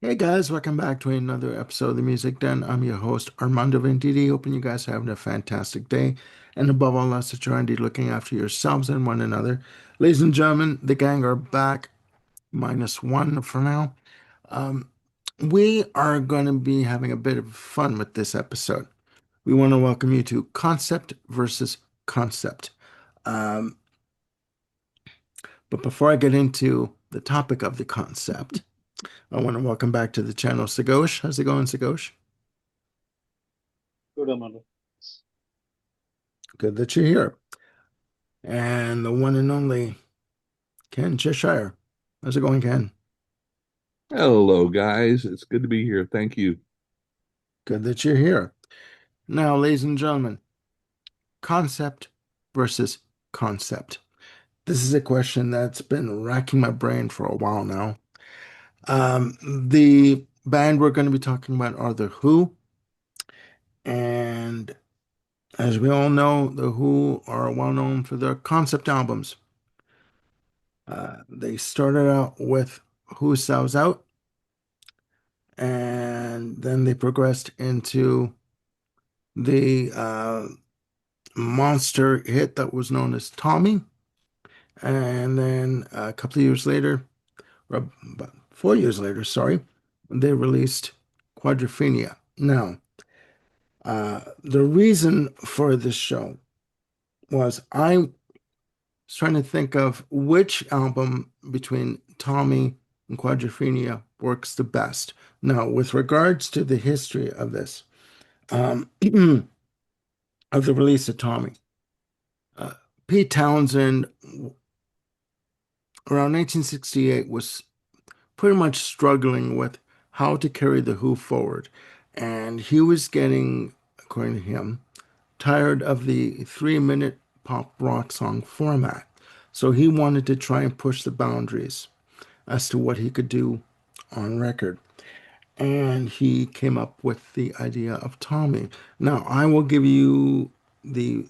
Hey guys, welcome back to another episode of the Music Den. I'm your host Armando Venditti. Hoping you guys are having a fantastic day, and above all else, that you're indeed looking after yourselves and one another. Ladies and gentlemen, the gang are back, minus one for now. Um, we are going to be having a bit of fun with this episode. We want to welcome you to Concept versus Concept. Um, but before I get into the topic of the concept, I want to welcome back to the channel Sagosh. How's it going, Sagosh? Good, Amanda. Good that you're here. And the one and only Ken Cheshire. How's it going, Ken? Hello, guys. It's good to be here. Thank you. Good that you're here. Now, ladies and gentlemen, concept versus concept. This is a question that's been racking my brain for a while now. The band we're going to be talking about are The Who. And as we all know, The Who are well known for their concept albums. They started out with Who Sells Out, and then they progressed into the monster hit that was known as Tommy. And then a couple of years later, or about 4 years later, sorry, they released Quadrophenia. Now, the reason for this show was I was trying to think of which album between Tommy and Quadrophenia works the best. Now, with regards to the history of this, um, of the release of Tommy. Uh, Pete Townsend, around 1968, was pretty much struggling with how to carry the Who forward. And he was getting, according to him, tired of the 3 minute pop rock song format. So he wanted to try and push the boundaries as to what he could do on record. And he came up with the idea of Tommy. Now, I will give you the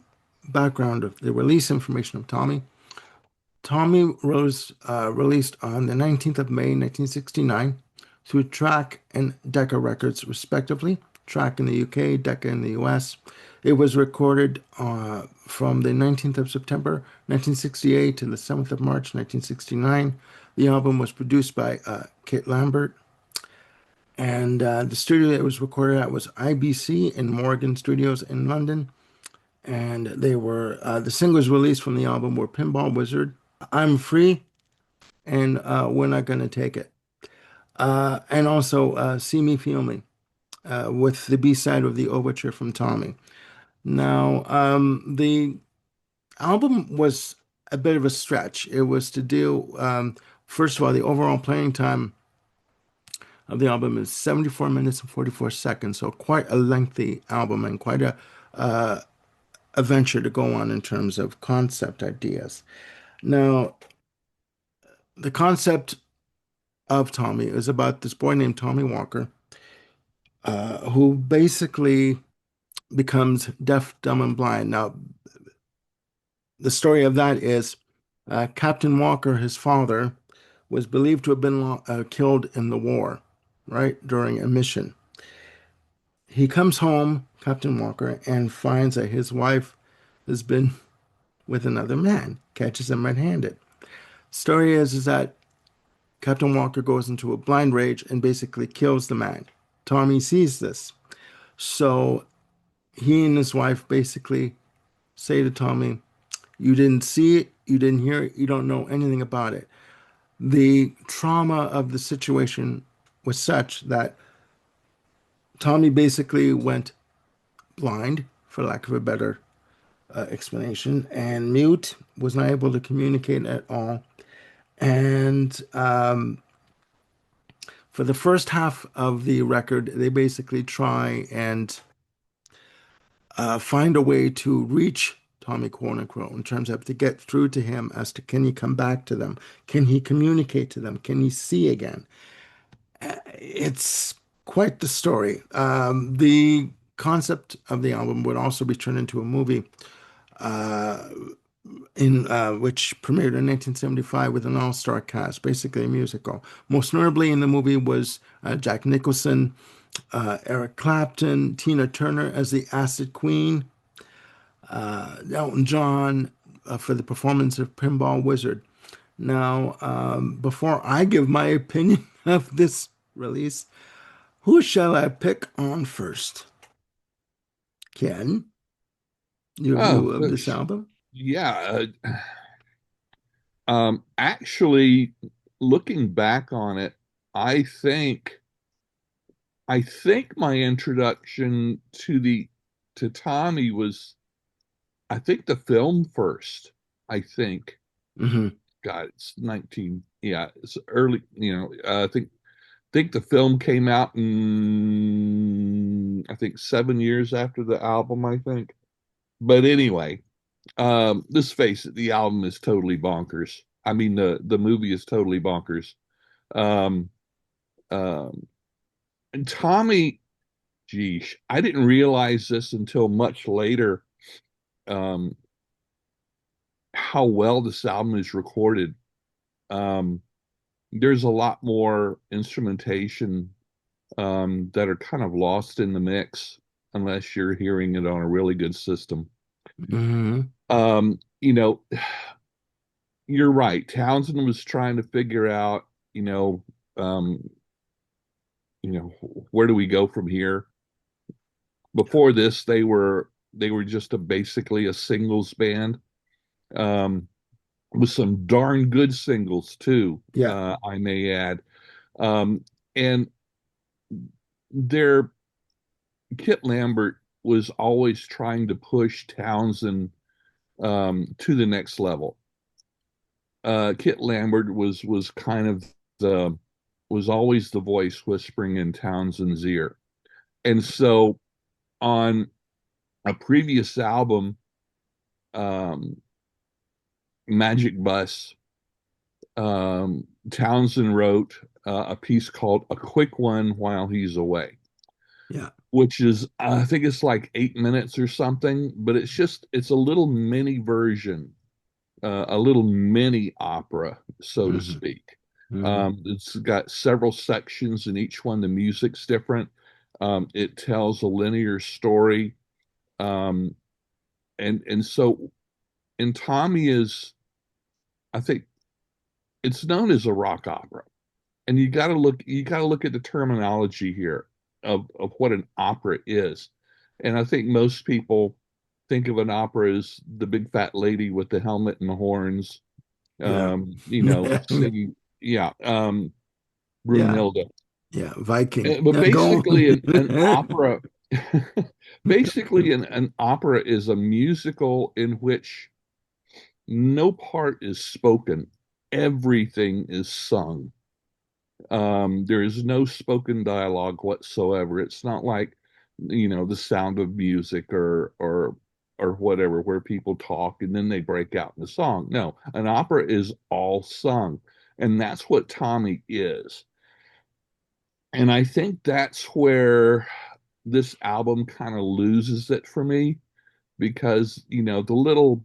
background of the release information of Tommy. Tommy Rose released on the 19th of May, 1969, through Track and Decca Records, respectively. Track in the UK, Decca in the US. It was recorded from the 19th of September, 1968 to the 7th of March, 1969. The album was produced by Kit Lambert. And the studio it was recorded at was IBC in Morgan Studios in London. And the singles released from the album were Pinball Wizard, I'm Free, and We're Not Gonna Take It. And also See Me, Feel Me, with the B-side of the overture from Tommy. Now, the album was a bit of a stretch. It was to deal, first of all, the overall playing time of the album is 74 minutes and 44 seconds, so quite a lengthy album and quite uh, a venture to go on in terms of concept ideas. Now, the concept of Tommy is about this boy named Tommy Walker, who basically becomes deaf, dumb, and blind. Now, the story of that is Captain Walker, his father, was believed to have been killed in the war, right, during a mission. He comes home, Captain Walker, and finds that his wife has been with another man, catches him red-handed. Story is that Captain Walker goes into a blind rage and basically kills the man. Tommy sees this. So he and his wife basically say to Tommy, you didn't see it, you didn't hear it, you don't know anything about it. The trauma of the situation was such that Tommy basically went blind, for lack of a better explanation, and mute, was not able to communicate at all. And for the first half of the record, they basically try and find a way to reach Tommy, quote unquote, in terms of to get through to him as to can he come back to them? Can he communicate to them? Can he see again? It's quite the story. The concept of the album would also be turned into a movie in which premiered in 1975 with an all-star cast, basically a musical. Most notably in the movie was Jack Nicholson, Eric Clapton, Tina Turner as the Acid Queen, Elton John for the performance of Pinball Wizard. Now, before I give my opinion of this release, who shall I pick on first? Ken, your Oh, view of this album? yeah. Actually, looking back on it, I think I think my introduction to Tommy was, I think, the film first. I think, Hmm. God, it's 19, yeah, it's early. I think the film came out in, I think, 7 years after the album. I think, but anyway, let's face it, the album is totally bonkers. I mean, the movie is totally bonkers. Um, um, and Tommy, geez, I didn't realize this until much later, um, how well this album is recorded. Um, there's a lot more instrumentation that are kind of lost in the mix unless you're hearing it on a really good system. Hmm. Um, you know, you're right. Townsend was trying to figure out, you know, um, where do we go from here? Before this, they were just basically a singles band, um, with some darn good singles too. Yeah. I may add, and their Kit Lambert was always trying to push Townsend to the next level. Kit Lambert was kind of the was always the voice whispering in Townsend's ear, and so on a previous album, um, Magic Bus, Townsend wrote a piece called "A Quick One While He's Away," Yeah. which is, I think it's like 8 minutes or something, but it's a little mini version, a little mini opera, so to Hmm. speak. Hmm. It's got several sections, and each one the music's different. It tells a linear story, um, and so and Tommy is, I think, it's known as a rock opera, and you got to look at the terminology here of what an opera is. And I think most people think of an opera as the big fat lady with the helmet and the horns, Yeah. singing, yeah, Yeah. Brunhilde. Yeah. Viking. But Yeah, go basically, an on. opera, basically, an opera is a musical in which no part is spoken, everything is sung. There is no spoken dialogue whatsoever. It's not like, The Sound of Music or whatever, where people talk and then they break out in the song. No, an opera is all sung, and that's what Tommy is. And I think that's where this album kind of loses it for me, because the little,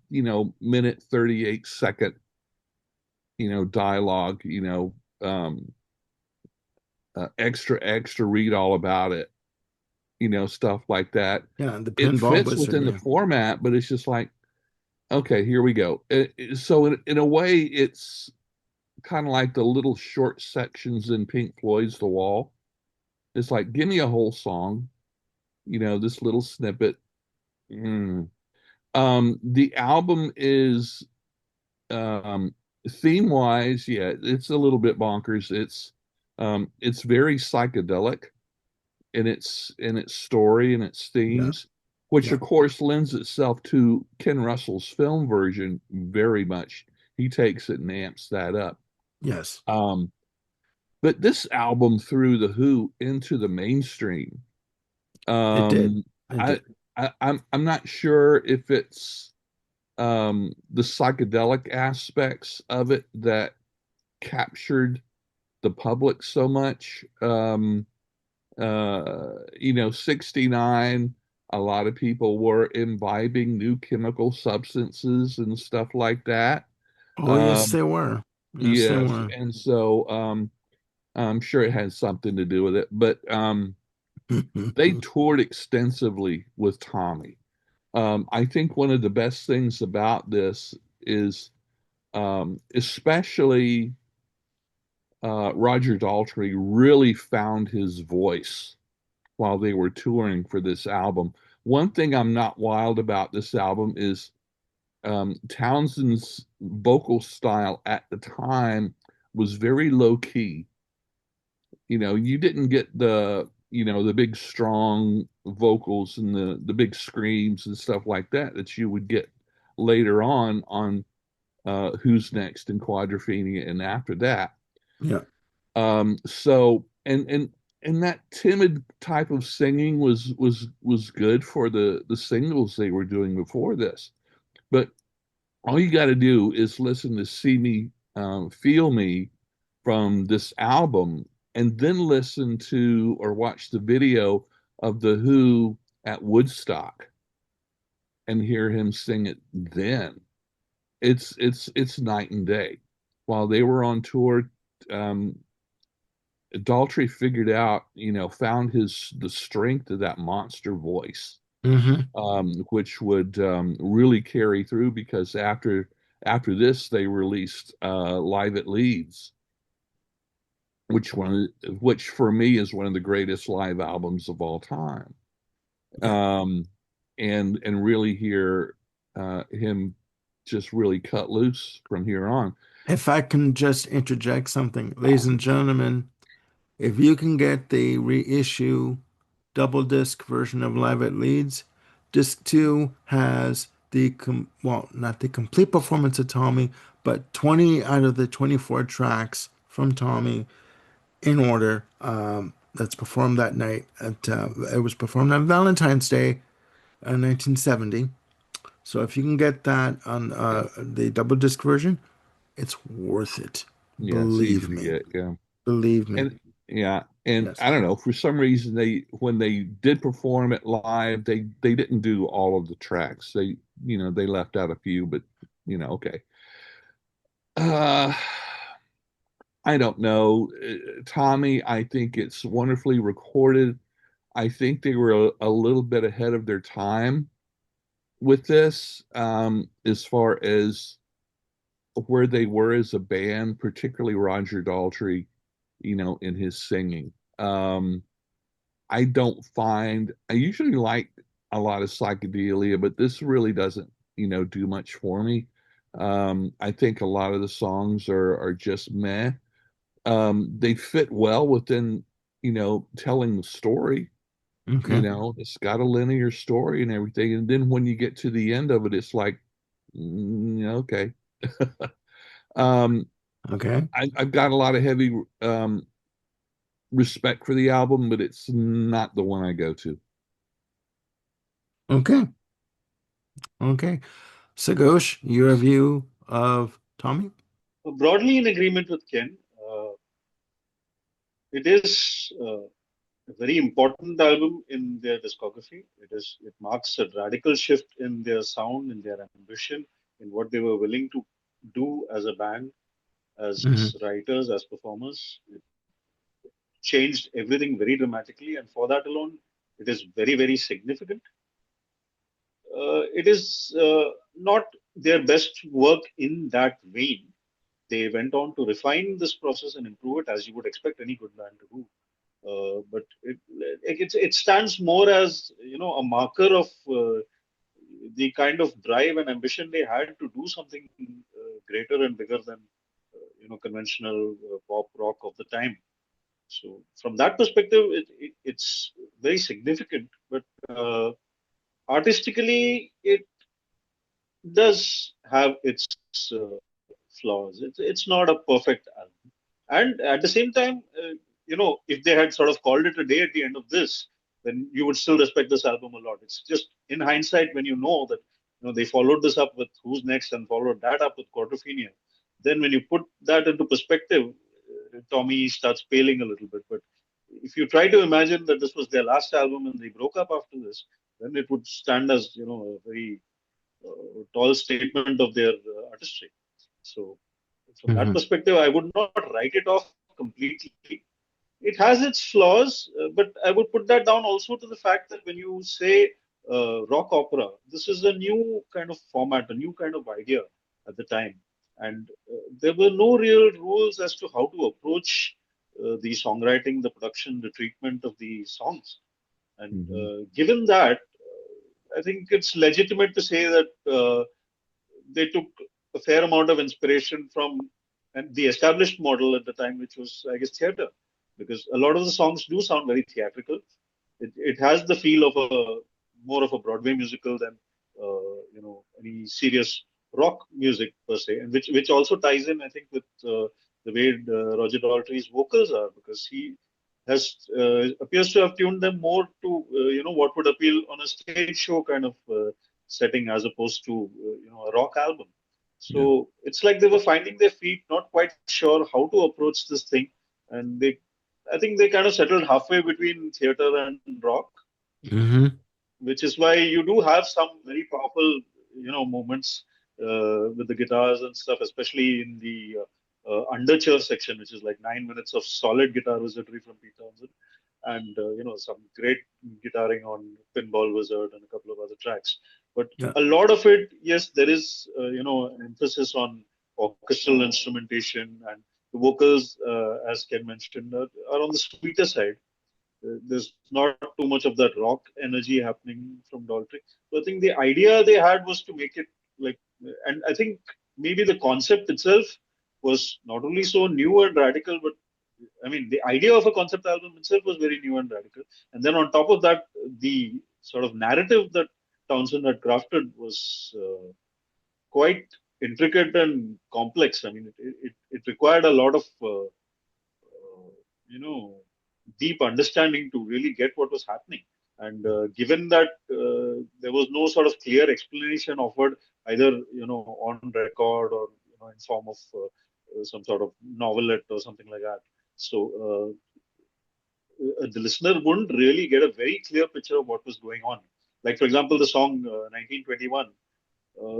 minute 38 second, dialogue, extra extra, read all about it, stuff like that. Yeah, the It pinball fits wizard. within the Yeah. format, but it's just like, okay, here we go. So in a way, it's kind of like the little short sections in Pink Floyd's The Wall. It's like, give me a whole song, this little snippet. Mm. The album is, theme wise, yeah, it's a little bit bonkers. It's very psychedelic in its story and its Yeah. themes, which Yeah. of course lends itself to Ken Russell's film version very much. He takes it and amps that up. Yes. Um, but this album threw the Who into the mainstream. It did. Um, It I, did. I'm not sure if it's the psychedelic aspects of it that captured the public so much. 69. A lot of people were imbibing new chemical substances and stuff like that. Oh, yes, Um, they were. Yes, they yes, were. and so I'm sure it had something to do with it. But they toured extensively with Tommy. I think one of the best things about this is, especially Roger Daltrey really found his voice while they were touring for this album. One thing I'm not wild about this album is Townsend's vocal style at the time was very low key. You didn't get the big strong vocals and the big screams and stuff like that you would get later on Who's Next and Quadrophenia and after that. Yeah. So and that timid type of singing was good for the singles they were doing before this. But all you got to do is listen to See Me, Feel Me from this album, and then listen to or watch the video of The Who at Woodstock and hear him sing it then. It's night and day. While they were on tour, um, Daltrey figured out, found the strength of that monster voice, Hmm. which would really carry through because after this they released Live at Leeds, which for me is one of the greatest live albums of all time. Yeah. Um, and really hear him just really cut loose from here on. If I can just interject something, ladies and gentlemen, if you can get the reissue double disc version of Live at Leeds, disc two has not the complete performance of Tommy, but 20 out of the 24 tracks from Tommy in order. That's performed that night. It was performed on Valentine's Day, 1970. So if you can get that on Yeah, the double disc version, it's worth it. yeah, it's easy Believe to me. get. Yeah. Believe me. And yeah, and Yes. I don't know, for some reason they when they did perform it live, they didn't do all of the tracks. They left out a few, but okay. Uh I don't know. Tommy, I think it's wonderfully recorded. I think they were a little bit ahead of their time with this, as far as where they were as a band, particularly Roger Daltrey, in his singing. I usually like a lot of psychedelia, but this really doesn't, do much for me. I think a lot of the songs are just meh. They fit well within, telling the story. Okay. It's got a linear story and everything. And then when you get to the end of it, it's like, okay. Um, Okay. I've got a lot of heavy respect for the album, but it's not the one I go to. Okay. Okay. Sagosh, your view of Tommy? Broadly in agreement with Ken, it is a very important album in their discography. It marks a radical shift in their sound, in their ambition, in what they were willing to do as a band, as Hmm. writers, as performers. It changed everything very dramatically, and for that alone, it is very, very significant. It is not their best work in that vein. They went on to refine this process and improve it as you would expect any good band to do. But it stands more as a marker of the kind of drive and ambition they had to do something greater and bigger than conventional pop rock of the time. So from that perspective, it's very significant. But artistically, it does have its uh, flaws. It's not a perfect album. And at the same time, if they had sort of called it a day at the end of this, then you would still respect this album a lot. It's just in hindsight when you know that they followed this up with Who's Next and followed that up with Quadrophenia. Then when you put that into perspective, Tommy starts paling a little bit. But if you try to imagine that this was their last album and they broke up after this, then it would stand as, a very tall statement of their artistry. So, from that Hmm. perspective, I would not write it off completely. It has its flaws, but I would put that down also to the fact that when you say rock opera, this is a new kind of format, a new kind of idea at the time. And there were no real rules as to how to approach the songwriting, the production, the treatment of the songs. And Hmm. given that, I think it's legitimate to say that they took a fair amount of inspiration from and the established model at the time, which was, I guess, theater, because a lot of the songs do sound very theatrical. It has the feel of a more of a Broadway musical than any serious rock music per se, and which also ties in, I think, with the way Roger Daltrey's vocals are, because he has appears to have tuned them more to what would appeal on a stage show kind of setting as opposed to a rock album. Yeah. So it's like they were finding their feet, not quite sure how to approach this thing, and I think they kind of settled halfway between theater and rock, Hmm. which is why you do have some very powerful, moments with the guitars and stuff, especially in the underture section, which is like 9 minutes of solid guitar wizardry from Pete Townsend, and some great guitaring on Pinball Wizard and a couple of other tracks. But Yeah. a lot of it, yes, there is an emphasis on orchestral instrumentation, and the vocals, as Ken mentioned, are on the sweeter side. There's not too much of that rock energy happening from Daltrey. So I think the idea they had was to make it like, and I think maybe the concept itself was not only so new and radical, but I mean, the idea of a concept album itself was very new and radical. And then on top of that, the sort of narrative that Townsend had crafted was quite intricate and complex. I mean, it required a lot of you know, deep understanding to really get what was happening. And given that there was no sort of clear explanation offered either, on record or, in form of some sort of novelette or something like that. So the listener wouldn't really get a very clear picture of what was going on. Like, for example, the song 1921.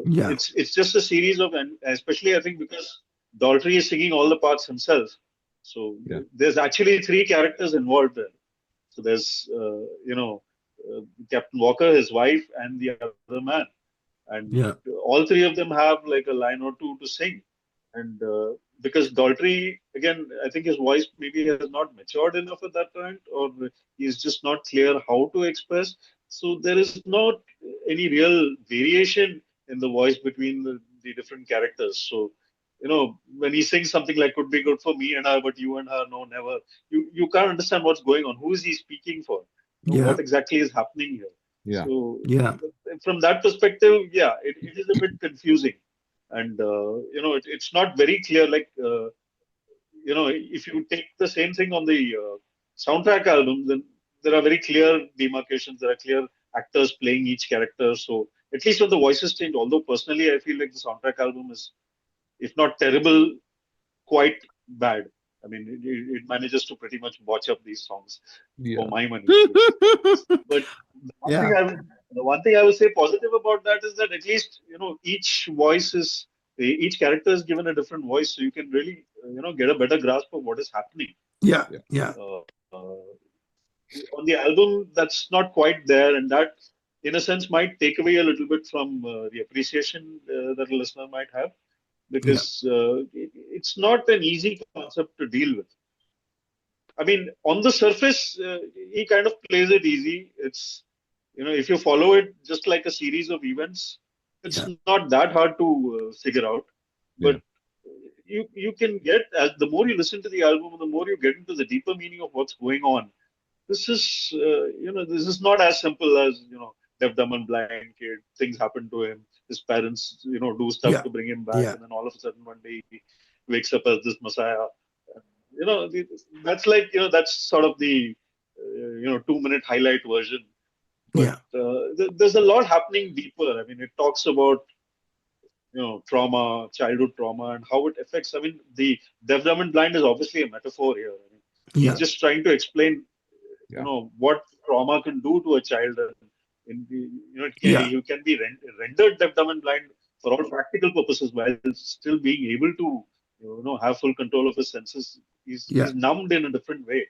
Yeah. It's just a series of, and especially I think because Daltrey is singing all the parts himself, so Yeah. there's actually three characters involved there. So there's Captain Walker, his wife, and the other man, and Yeah. all three of them have like a line or two to sing. And because Daltrey, again, I think his voice maybe has not matured enough at that point, or he's just not clear how to express. So there is not any real variation in the voice between the different characters. So, when he sings something like "could be good for me and her, but you and her, no, never," you can't understand what's going on. Who is he speaking for? Yeah. What exactly is happening here? Yeah. So, Yeah. from that perspective, yeah, it is a bit confusing, and it's not very clear. Like, if you take the same thing on the soundtrack album, then there are very clear demarcations. There are clear actors playing each character. So at least when the voices change, although personally I feel like the soundtrack album is, if not terrible, quite bad. I mean, it manages to pretty much botch up these songs for Yeah. my money. But Yeah. the one thing I will say positive about that is that at least each character is given a different voice, so you can really get a better grasp of what is happening. Yeah. Yeah. Yeah. On the album, that's not quite there, and that, in a sense, might take away a little bit from the appreciation that a listener might have, Yeah. because it's not an easy concept to deal with. I mean, on the surface, he kind of plays it easy. It's, if you follow it just like a series of events, it's Yeah. not that hard to figure out. But Yeah. you can get, as the more you listen to the album, the more you get into the deeper meaning of what's going on. This is not as simple as, deaf, dumb, and blind kid. Things happen to him. His parents, do stuff Yeah. to bring him back, Yeah. and then all of a sudden one day he wakes up as this messiah. That's like, that's sort of the 2-minute highlight version. But Yeah. there's a lot happening deeper. I mean, it talks about trauma, childhood trauma, and how it affects. I mean, the deaf, dumb, and blind is obviously a metaphor here. I mean, he's Yeah. just trying to explain Yeah. what trauma can do to a child, and In the, Yeah. you can be rendered deaf, dumb, and blind for all practical purposes while still being able to have full control of his senses. Yeah. He's numbed in a different way,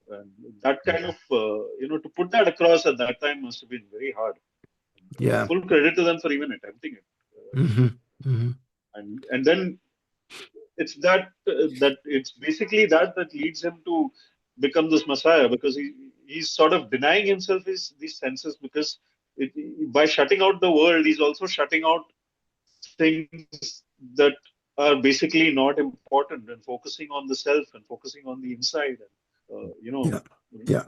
and that kind of to put that across at that time must have been very hard. Yeah. Full credit to them for even attempting it. Hmm. Hmm. And then it's that it's basically that leads him to become this messiah, because he's sort of denying himself these senses, because by shutting out the world he's also shutting out things that are basically not important, and focusing on the self and focusing on the inside, and Yeah. Yeah.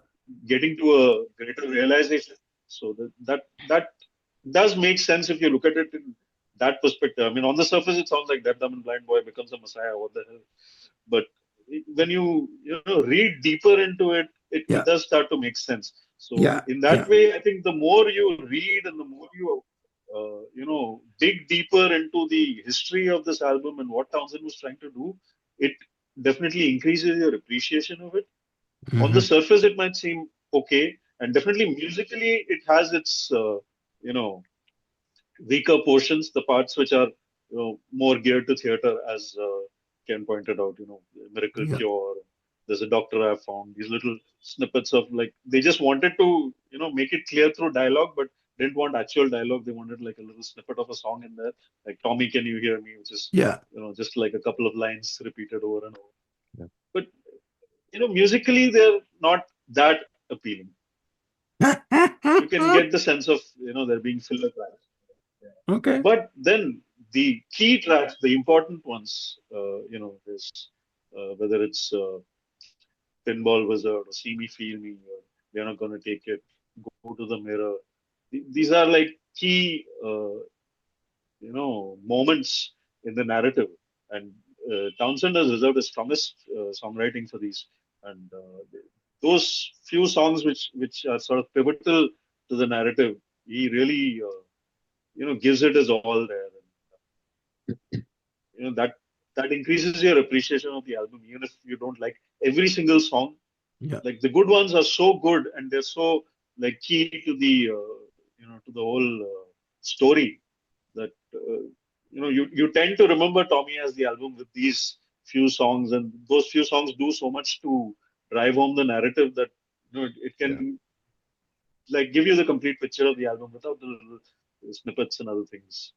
getting to a greater realization. So that does make sense if you look at it in that perspective. I mean, on the surface, it sounds like that dumb and blind boy becomes a messiah. What the hell? But when you read deeper into it, it Yeah. does start to make sense. So Yeah. in that Yeah. way, I think the more you read and the more you dig deeper into the history of this album and what Townsend was trying to do, it definitely increases your appreciation of it. On the Hmm. surface, it might seem okay, and definitely musically, it has its you know weaker portions, the parts which are more geared to theater, as Ken pointed out. Miracle Yeah. Cure. There's a Doctor I've found. These little snippets of, like, they just wanted to make it clear through dialogue, but didn't want actual dialogue. They wanted like a little snippet of a song in there, like "Tommy, Can You Hear Me," which is Yeah. just like a couple of lines repeated over and over. Yeah. But musically, they're not that appealing. You can get the sense of there being filler tracks. Okay. But then the key tracks, the important ones, is whether it's Pinball Wizard or See Me, Feel Me, or They're Not Gonna Take It, Go to the Mirror. These are like key, moments in the narrative. And Townsend has reserved the strongest songwriting for these. And those few songs which are sort of pivotal to the narrative, he really, gives it his all there. That increases your appreciation of the album, even if you don't like every single song. Yeah. Like, the good ones are so good, and they're so, like, key to the to the whole story, that you tend to remember Tommy as the album with these few songs, and those few songs do so much to drive home the narrative, that it Yeah. can, like, give you the complete picture of the album without the little snippets and other things.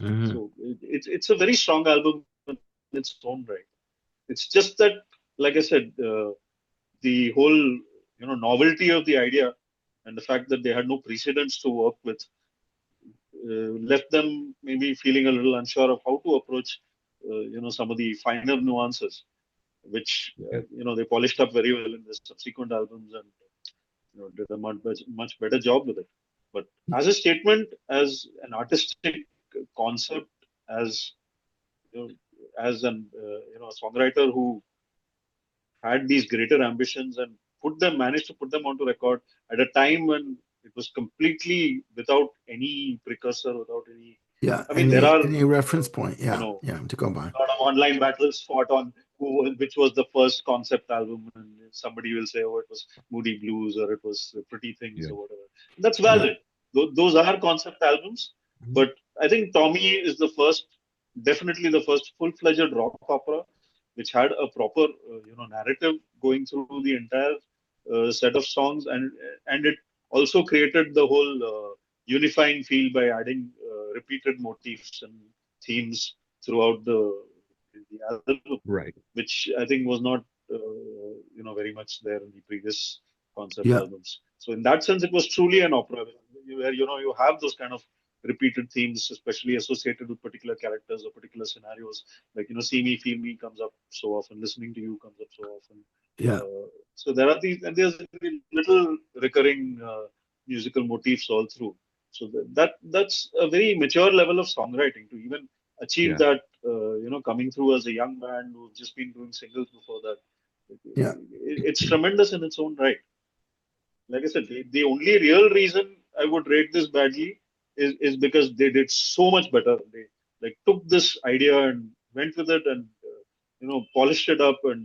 Hmm. So it's a very strong album in its own right. It's just that, like I said, the whole novelty of the idea, and the fact that they had no precedents to work with, left them maybe feeling a little unsure of how to approach some of the finer nuances, which Yeah. they polished up very well in the subsequent albums, and did a much better job with it. But as a statement, as an artistic concept, as you know, as an a songwriter who had these greater ambitions and managed to put them onto record at a time when it was completely without any precursor, without any. Yeah. I mean, there are Any reference point? Yeah. Yeah. To go by. a lot of online battles fought on which was the first concept album, and somebody will say, "Oh, it was Moody Blues, or it was Pretty Things, Yeah. or whatever." That's Yeah. valid. Those are concept albums, Mhm. but I think Tommy is definitely the first full-fledged rock opera, which had a proper, narrative going through the entire set of songs, and it also created the whole unifying feel by adding repeated motifs and themes throughout the album, Right. which I think was not very much there in the previous concept Yeah. albums. So in that sense, it was truly an opera where you have those kind of repeated themes, especially associated with particular characters or particular scenarios. Like, "See Me, Feel Me" comes up so often. "Listening to You" comes up so often. Yeah. So there are these, and there's little recurring musical motifs all through. So that's a very mature level of songwriting to even achieve Yeah. that. Coming through as a young band who've just been doing singles before that, Yeah. it's tremendous in its own right. Like I said, the only real reason I would rate this badly is because they did so much better. They, like, took this idea and went with it, and polished it up, and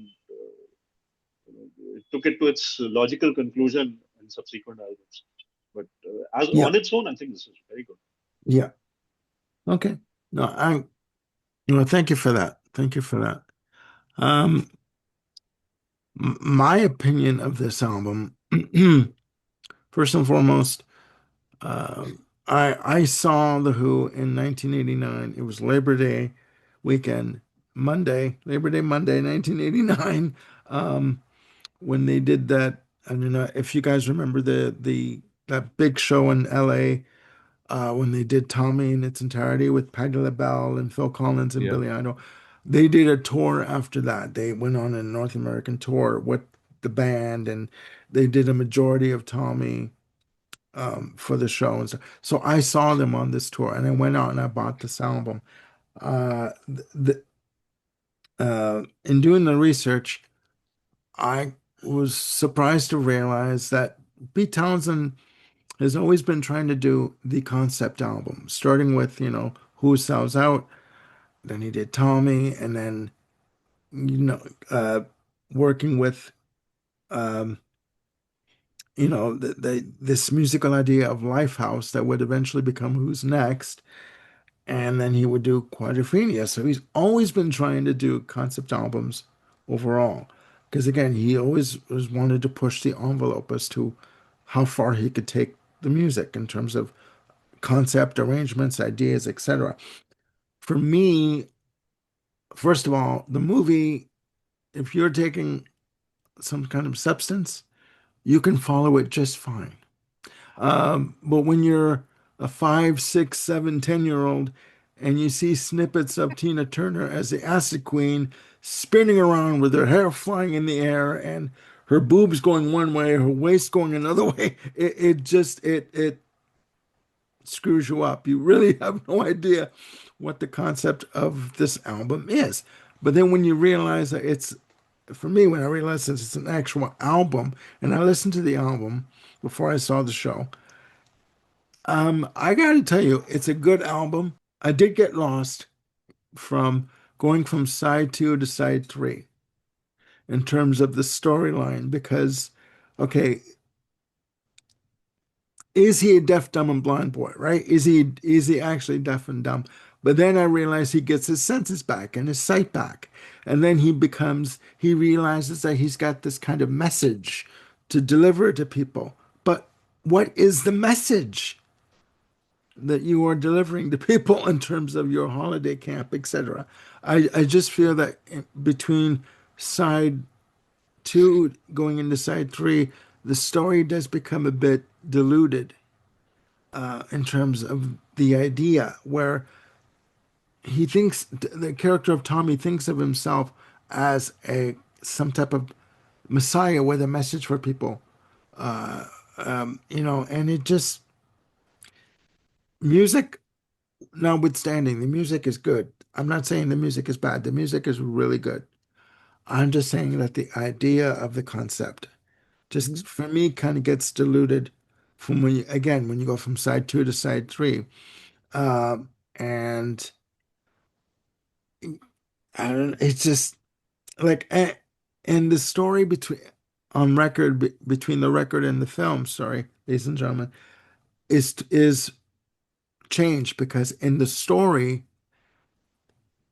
took it to its logical conclusion in subsequent albums. But as Yeah, on its own, I think this is very good. yeah. Okay. No, no, thank you for that. Thank you for that. Um, my opinion of this album, first and foremost, I saw The Who in 1989. It was Labor Day weekend, Monday, Labor Day Monday, 1989. Um, when they did that, I don't know if you guys remember the that big show in LA, when they did Tommy in its entirety with Patti LaBelle and Phil Collins and Yeah. Billy Idol. They did a tour after that. They went on a North American tour with the band, and they did a majority of Tommy, for the show and stuff. So I saw them on this tour, and I went out and I bought this album. In doing the research, I was surprised to realize that Pete Townsend has always been trying to do the concept album, starting with, Who Sells Out, then he did Tommy, and then, you know, uh, working with, um, this musical idea of Lifehouse that would eventually become Who's Next. And then he would do Quadrophenia. So he's always been trying to do concept albums overall. Because again, he always was wanted to push the envelope as to how far he could take the music in terms of concept, arrangements, ideas, etc. For me, first of all, the movie, if you're taking some kind of substance, you can follow it just fine. But when you're a 5, 6, 7, 10-year-old and you see snippets of Tina Turner as the Acid Queen spinning around with her hair flying in the air and her boobs going one way, her waist going another way, it screws you up. You really have no idea what the concept of this album is. But then when you realize that for me, when I realized that it's an actual album, and I listened to the album before I saw the show, I gotta tell you, it's a good album. I did get lost from going from side two to side three in terms of the storyline because, okay, is he a deaf, dumb, and blind boy, right? Is he actually deaf and dumb? But then I realized he gets his senses back and his sight back. And then he realizes that he's got this kind of message to deliver to people. But what is the message that you are delivering to people in terms of your holiday camp, etc.? I just feel that between side two going into side three, the story does become a bit diluted, in terms of the idea where the character of Tommy thinks of himself as a some type of messiah with a message for people, and it just music notwithstanding, the music is good. I'm not saying the music is bad. The music is really good. I'm just saying that the idea of the concept Mhm. just for me kind of gets diluted from when you go from side two to side three. And I don't, it's just like, and the story between the record and the film, sorry, ladies and gentlemen, is changed because in the story,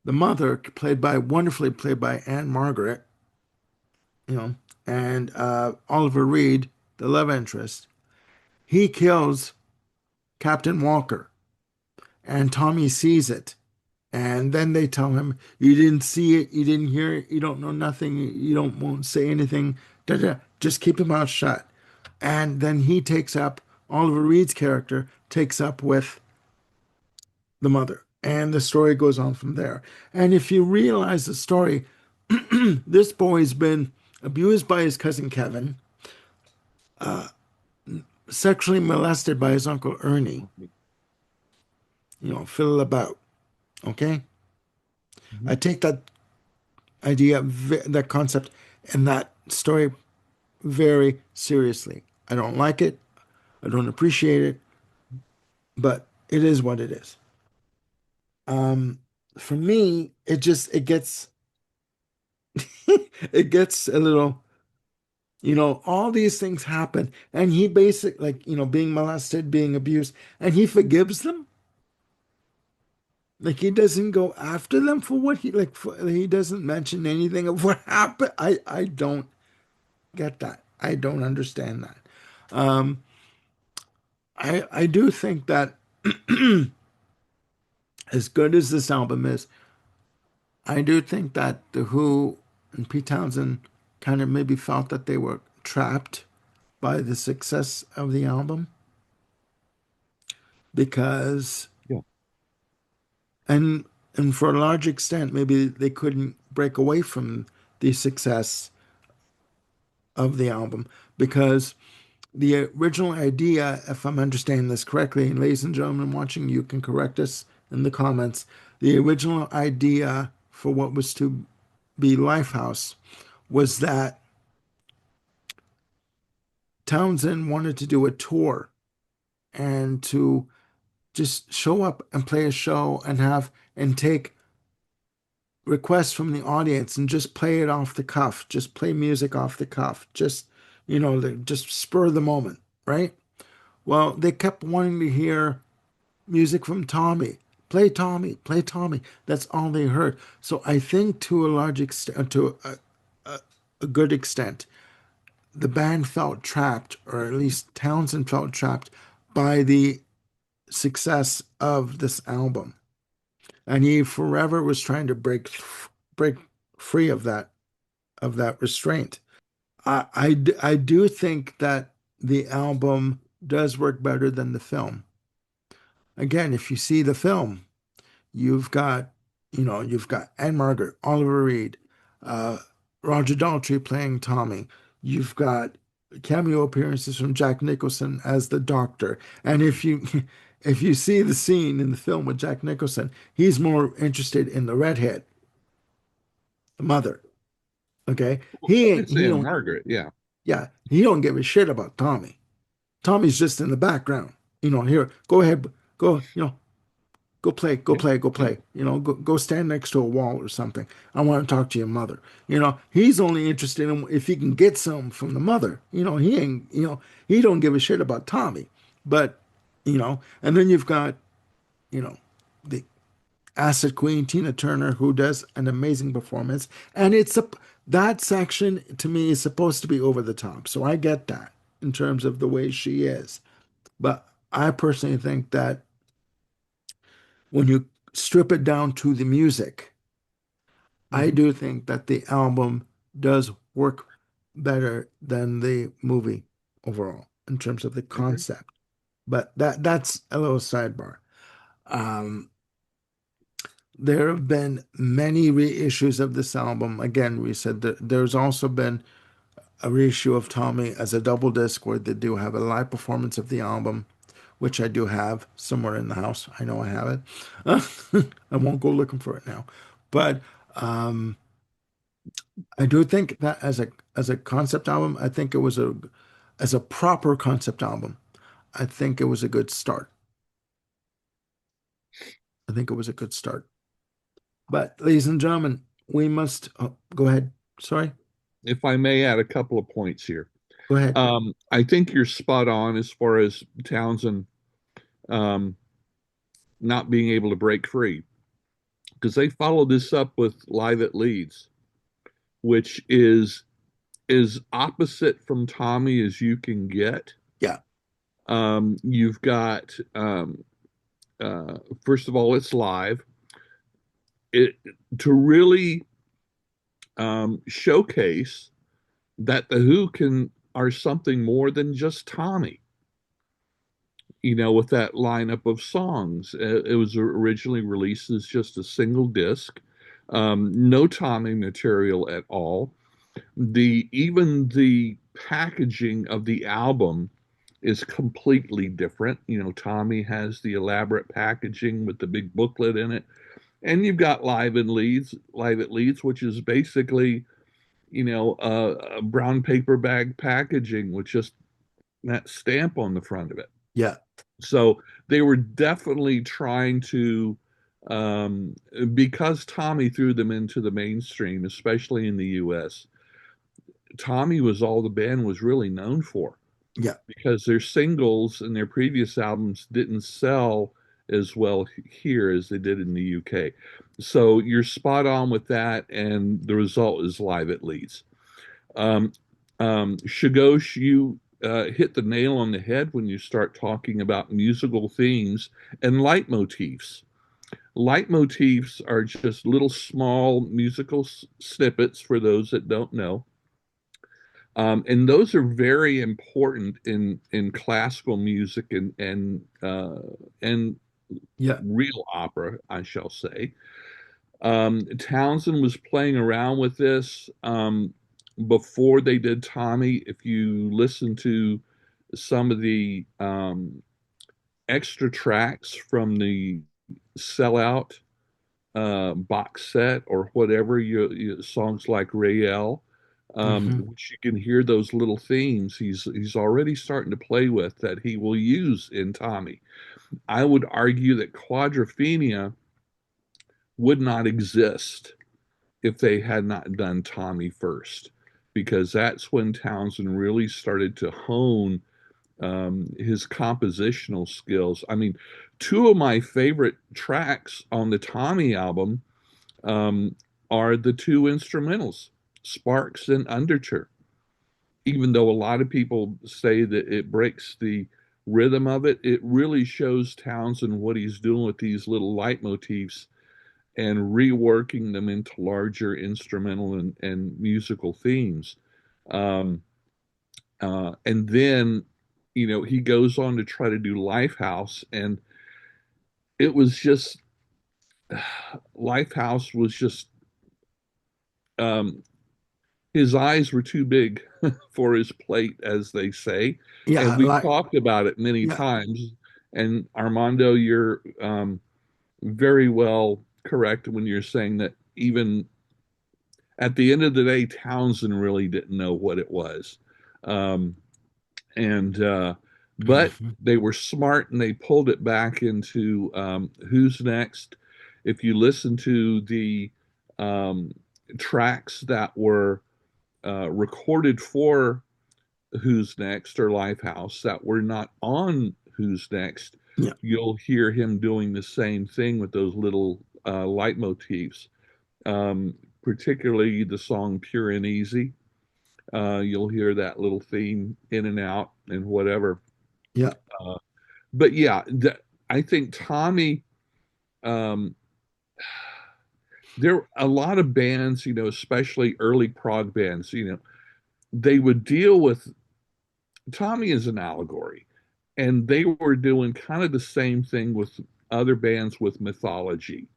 the mother, wonderfully played by Anne Margaret, you know, and Oliver Reed, the love interest, he kills Captain Walker, and Tommy sees it. And then they tell him, "You didn't see it, you didn't hear it, you don't know nothing, you don't won't say anything. Da, da. Just keep your mouth shut." And then Oliver Reed's character takes up with the mother, and the story goes on from there. And if you realize the story, this boy's been abused by his cousin Kevin, sexually molested by his uncle Ernie, Okay. fiddle about. Okay, I Mhm. take that concept, and that story very seriously. I don't like it. I don't appreciate it, but it is what it is. Um, for me, it gets it gets a little. All these things happen, and he basically, like, being molested, being abused, and he forgives them. Like, he doesn't go after them for what he doesn't mention anything of what happened. I don't get that. I don't understand that. Um, I do think that as good as this album is, I do think that the Who and Pete Townsend kind of maybe felt that they were trapped by the success of the album because Yeah. and and for a large extent maybe they couldn't break away from the success of the album because the original idea, if I'm understanding this correctly, and ladies and gentlemen watching, you can correct us in the comments. The original idea for what was to be Lifehouse was that Townsend wanted to do a tour and to just show up and play a show and take requests from the audience and just play it off the cuff, just play music off the cuff, just spur the moment, right? Well, they kept wanting to hear music from Tommy. Play Tommy, play Tommy. That's all they heard. So I think to a large extent, a good extent, the band felt trapped, or at least Townsend felt trapped by the success of this album. And he forever was trying to break free of that restraint. I do think that the album does work better than the film. Again, if you see the film, you've got, you've got Anne Margaret, Oliver Reed, uh, Roger Daltrey playing Tommy. You've got cameo appearances from Jack Nicholson as the Doctor. And if you see the scene in the film with Jack Nicholson, he's more interested in the redhead, the mother. Okay, It's he Anne don't Margaret. Yeah. yeah, he don't give a shit about Tommy. Tommy's just in the background. Here, go ahead, go, go play, go Yeah. play, go Yeah. play. Go stand next to a wall or something. I want to talk to your mother. He's only interested in if he can get some from the mother. He ain't, he don't give a shit about Tommy. But, and then you've got, the Acid Queen, Tina Turner, who does an amazing performance. And that section to me is supposed to be over the top. So I get that in terms of the way she is. But I personally think that when you strip it down to the music, I Hmm. do think that the album does work better than the movie overall in terms of the I agree. concept. But that's a little sidebar. Um, there have been many reissues of this album. Again, we said that there's also been a reissue of Tommy as a double disc where they do have a live performance of the album, which I do have somewhere in the house. I know I have it. I won't go looking for it now. But I do think that as a concept album, I think it was as a proper concept album, I think it was a good start. I think it was a good start. But ladies and gentlemen, we must go ahead. Sorry, If I may add a couple of points here. go ahead. I think you're spot on as far as Townsend um, not being able to break free because they followed this up with Live at Leeds, which is as opposite from Tommy as you can get. Yeah, You've got first of all, it's live. It to really showcase that the Who can are something more than just Tommy. With that lineup of songs, it was originally released as just a single disc, no Tommy material at all. Even the packaging of the album is completely different. Tommy has the elaborate packaging with the big booklet in it, and you've got Live at Leeds, which is basically a brown paper bag packaging with just that stamp on the front of it. yeah, So they were definitely trying to, because Tommy threw them into the mainstream, especially in the US, Tommy was all the band was really known for Yeah. because their singles and their previous albums didn't sell as well here as they did in the UK. So you're spot on with that, and the result is Live at Leeds. Um, Shagosh, you hit the nail on the head when you start talking about musical themes and leitmotifs. Leitmotifs are just little small musical snippets for those that don't know. And those are very important in classical music and Yeah. real opera, I shall say. Townsend was playing around with this before they did Tommy. If you listen to some of the extra tracks from the Sellout box set or whatever, songs like Rael, Hmm. which you can hear those little themes he's already starting to play with that he will use in Tommy. I would argue that Quadrophenia would not exist if they had not done Tommy first, because that's when Townsend really started to hone his compositional skills. I mean, two of my favorite tracks on the Tommy album um, are the two instrumentals, Sparks and Underture. Even though a lot of people say that it breaks the rhythm of it, it really shows Townsend what he's doing with these little leitmotifs and reworking them into larger instrumental and musical themes. Um, and then, he goes on to try to do Lifehouse, and it was just, Lifehouse was just, um, his eyes were too big for his plate, as they say. And Yeah. we've Like, talked about it many yeah. times. And Armando, you're very well correct when you're saying that even at the end of the day, Townsend really didn't know what it was. Um, and but Hmm. they were smart and they pulled it back into Who's Next. If you listen to the um, tracks that were recorded for Who's Next or Lifehouse that were not on Who's Next, Yeah. you'll hear him doing the same thing with those little leitmotifs, um, particularly the song Pure and Easy. You'll hear that little theme in and out and whatever. Yeah. Uh, but yeah, I think Tommy, um, there are a lot of bands, especially early prog bands, they would deal with Tommy as an allegory. And they were doing kind of the same thing with other bands with mythology,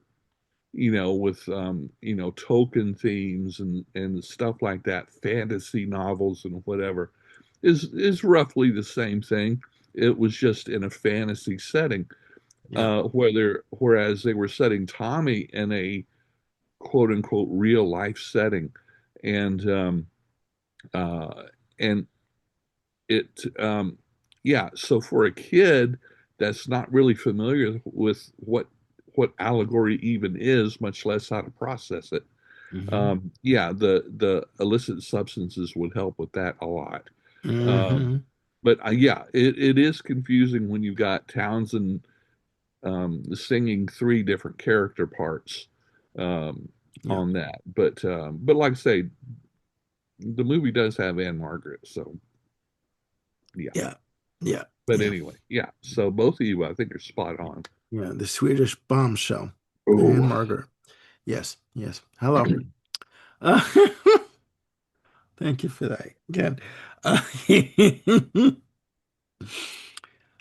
with Tolkien themes and stuff like that, fantasy novels and whatever, is roughly the same thing. It was just in a fantasy setting, Yeah. whereas they were setting Tommy in a quote unquote real life setting, and uh, and it yeah. So for a kid that's not really familiar with what allegory even is, much less how to process it, Hmm. yeah, the illicit substances would help with that a lot. Um, Hmm. but yeah, it is confusing when you've got Townsend singing three different character parts um, Yeah. on that. But like I say, the movie does have Anne Margaret, so yeah. Yeah. Yeah. But Yeah. anyway, yeah. So both of you, I think, are spot on. Yeah. The Swedish bombshell. And Oh, Margaret. Yes. Yes. Hello. Uh, thank you for that. Again. Uh,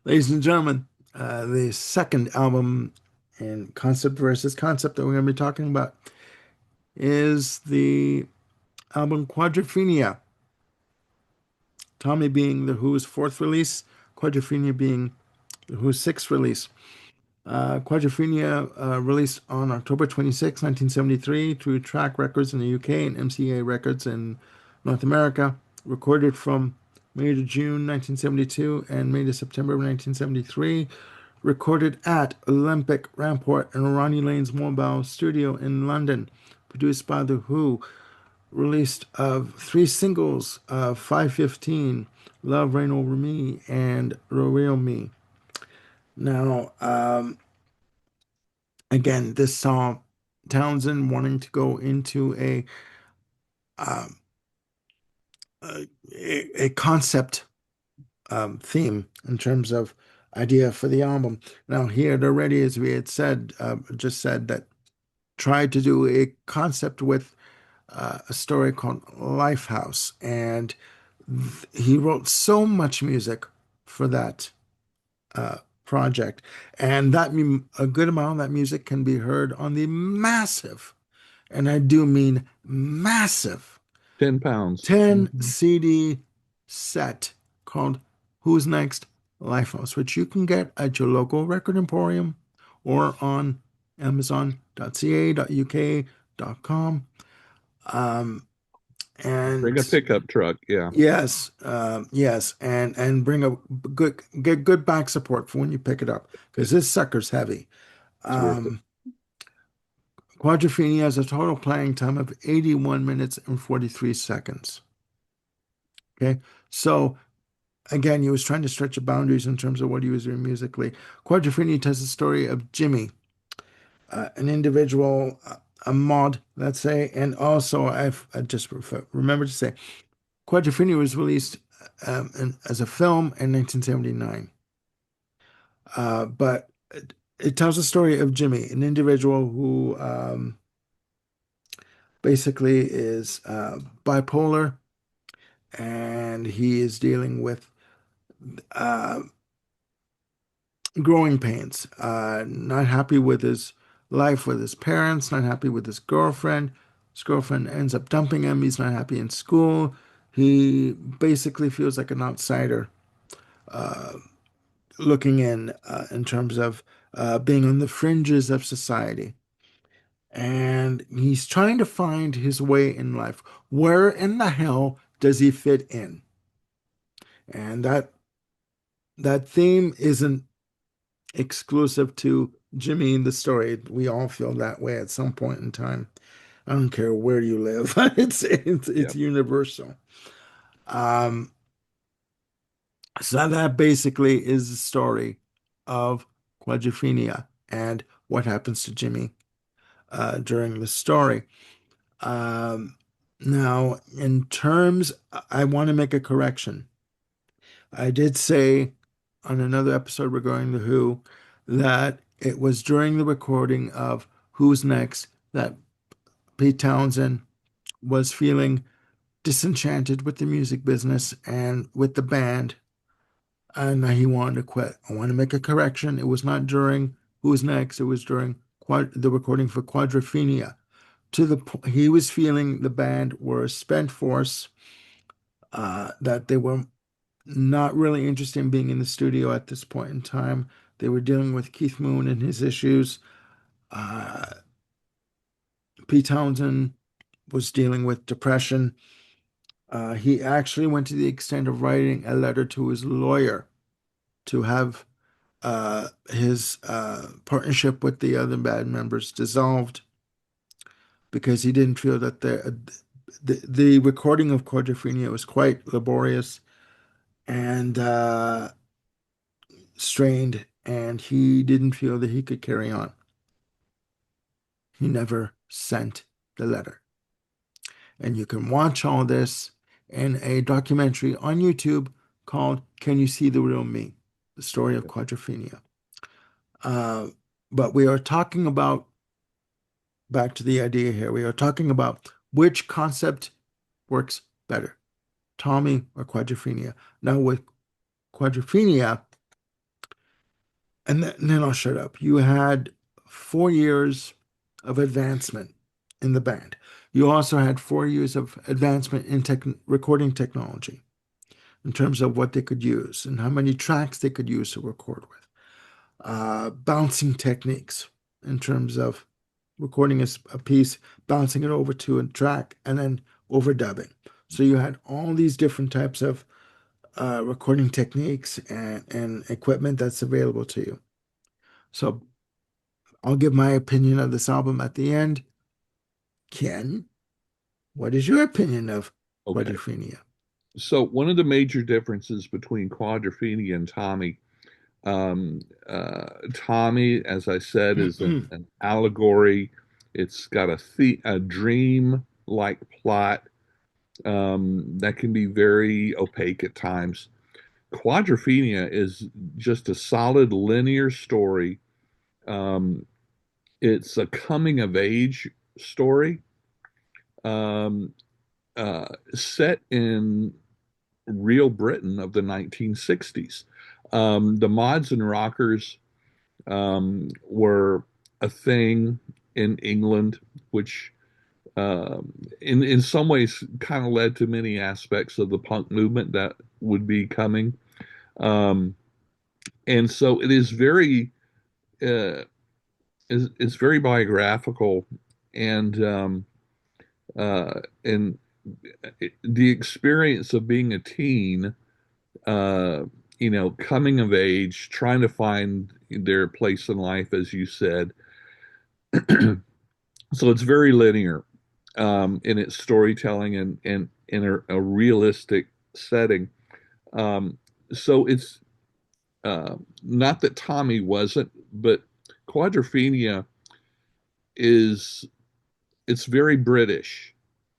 ladies and gentlemen, the second album in concept versus concept that we're going to be talking about is the album Quadrophenia. Tommy being the Who's fourth release, Quadrophenia being the Who's sixth release. Quadrophenia released on October 26, 1973 through Track Records in the UK and MCA Records in North America. Recorded from May to June 1972 and May to September 1973. Recorded at Olympic Rampart and Ronnie Lane's Mobile Studio in London. Produced by The Who. released of three singles, 515, Love Reign Over Me, and Real Me. Now, again, this saw Townsend wanting to go into um, a concept theme in terms of idea for the album. Now, here it already, as we had said, just said that tried to do a concept with a story called Lifehouse, and he wrote so much music for that uh, project, and a good amount of that music can be heard on the massive, and I do mean massive, 10 pounds. 10 Mhm. CD set called Who's Next Lifehouse, which you can get at your local record emporium or on amazon.ca.uk.com. Um, Bring a and pickup truck. Yeah, yes, yes, and bring a get good back support for when you pick it up because this sucker's heavy. it's worth it. Um, Quadrophenia has a total playing time of 81 minutes and 43 seconds. Okay, so again, he was trying to stretch the boundaries in terms of what he was doing musically. Quadrophenia tells the story of Jimmy, an individual, a mod, let's say, and also I just remember to say, Quadrophenia was released as a film in 1979, but it tells the story of Jimmy, an individual who basically is bipolar, and he is dealing with uh, growing pains, not happy with his life with his parents, not happy with his girlfriend. His girlfriend ends up dumping him. He's not happy in school. He basically feels like an outsider looking in terms of being on the fringes of society. And he's trying to find his way in life. Where in the hell does he fit in? And that theme isn't exclusive to Jimmy in the story. We all feel that way at some point in time. I don't care where you live. It's Yep. universal. Um, so that basically is the story of Quadrophenia and what happens to Jimmy during the story. Um, Now, in terms, I want to make a correction. I did say on another episode regarding The Who that it was during the recording of Who's Next that Pete Townsend was feeling disenchanted with the music business and with the band, and he wanted to quit. I want to make a correction. It was not during Who's Next, it was during the recording for Quadrophenia. To the he was feeling the band were a spent force, that they were not really interested in being in the studio at this point in time. They were dealing with Keith Moon and his issues. Uh, Pete Townsend was dealing with depression. He actually went to the extent of writing a letter to his lawyer to have his partnership with the other band members dissolved because he didn't feel that the recording of Quadrophenia was quite laborious and strained, and he didn't feel that he could carry on. He never sent the letter. And you can watch all this in a documentary on YouTube called Can You See the Real Me? The Story of Quadrophenia. Uh, but we are talking about, back to the idea here, we are talking about which concept works better, Tommy or Quadrophenia. Now, with Quadrophenia, and then I'll shut up. You had 4 years of advancement in the band. You also had 4 years of advancement in recording technology in terms of what they could use and how many tracks they could use to record with. Bouncing techniques in terms of recording a piece, bouncing it over to a track, and then overdubbing. So you had all these different types of recording techniques and equipment that's available to you. So I'll give my opinion of this album at the end. Ken? What is your opinion of Okay. quadrophenia? So one of the major differences between Quadrophenia and Tommy, um, Tommy, as I said, is an allegory. It's got a dream-like plot that can be very opaque at times. Quadrophenia is just a solid linear story. Um, it's a coming of age story um, set in real Britain of the 1960s. The mods and rockers were a thing in England, which in some ways kind of led to many aspects of the punk movement that would be coming. Um, and so it is uh, is very biographical, and and the experience of being a teen, uh, coming of age, trying to find their place in life, as you said. So it's very linear in its storytelling and in a realistic setting. Um, so it's not that Tommy wasn't, but Quadrophenia is it's very British,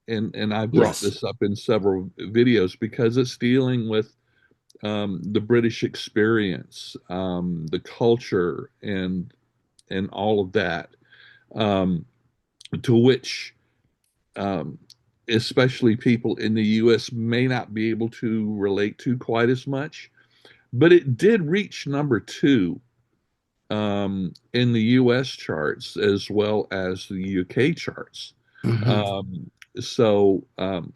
and I brought Yes. this up in several videos because it's dealing with the British experience, the culture, and all of that, um, to which um, especially people in the U.S. may not be able to relate to quite as much. But it did reach number two in the U.S. charts as well as the U.K. charts. Hmm. So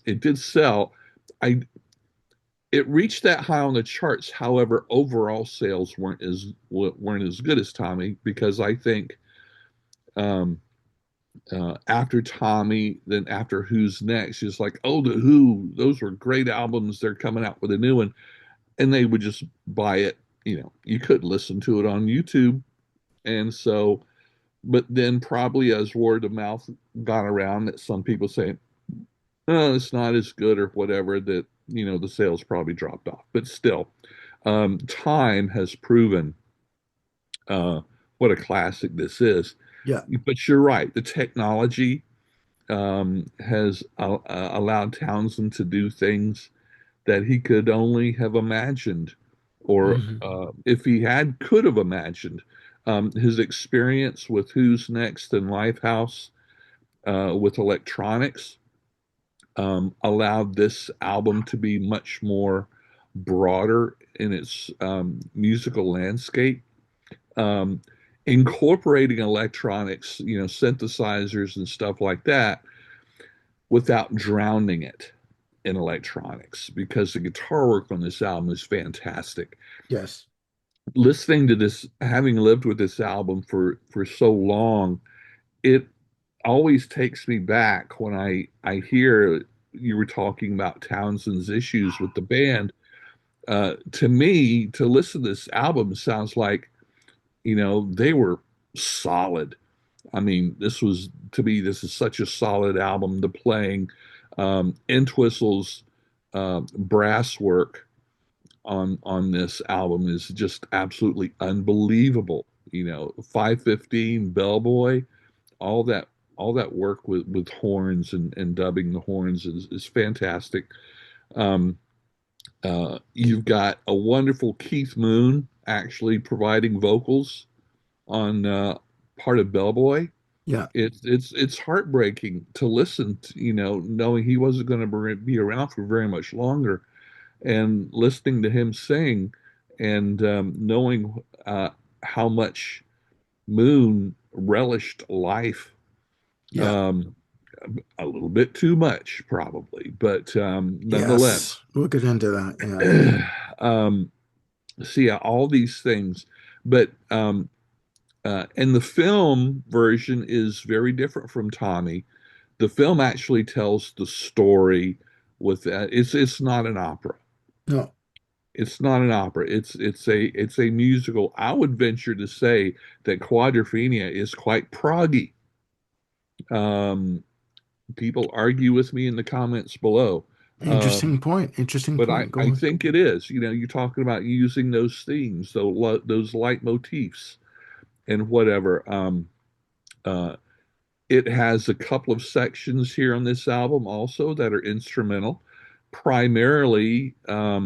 it did sell. I It reached that high on the charts. However, overall sales weren't as good as Tommy because I think um, after Tommy, then after Who's Next, it's like, oh, the Who, those were great albums. They're coming out with a new one, and they would just buy it. You could listen to it on YouTube, and so, but then probably as word of mouth got around, that some people say, oh, it's not as good or whatever, that the sales probably dropped off. But still, time has proven uh, what a classic this is. Yeah. But you're right, the technology has allowed Townsend to do things that he could only have imagined, or Hmm. if he could have imagined. His experience with Who's Next and Lifehouse with electronics allowed this album to be much more broader in its musical landscape, um, incorporating electronics, synthesizers and stuff like that, without drowning it in electronics, because the guitar work on this album is fantastic. Yes. Listening to this, having lived with this album for so long, it always takes me back when I hear you were talking about Townsend's issues with the band. To me, to listen to this album sounds like, they were solid. I mean, to me, this is such a solid album. The playing, Entwistle's brass work on this album is just absolutely unbelievable. 515 Bellboy, all that all that work with horns and dubbing the horns is fantastic. Um, you've got a wonderful Keith Moon actually providing vocals on part of Bellboy. Yeah. It's heartbreaking to listen to, knowing he wasn't going to be around for very much longer, and listening to him sing, and knowing how much Moon relished life, Yeah. um, a little bit too much probably, but nonetheless. Yes. We'll get into that. Yeah. um, so yeah, all these things, but and the film version is very different from Tommy. The film actually tells the story with that. It's not an opera. No. It's not an opera. It's a musical. I would venture to say that Quadrophenia is quite proggy. Um, People argue with me in the comments below. Interesting point. Interesting But point. Go I on. think it is. You know, you're talking about using those themes, those light motifs and whatever. Uh, it has a couple of sections here on this album also that are instrumental. Primarily, uh,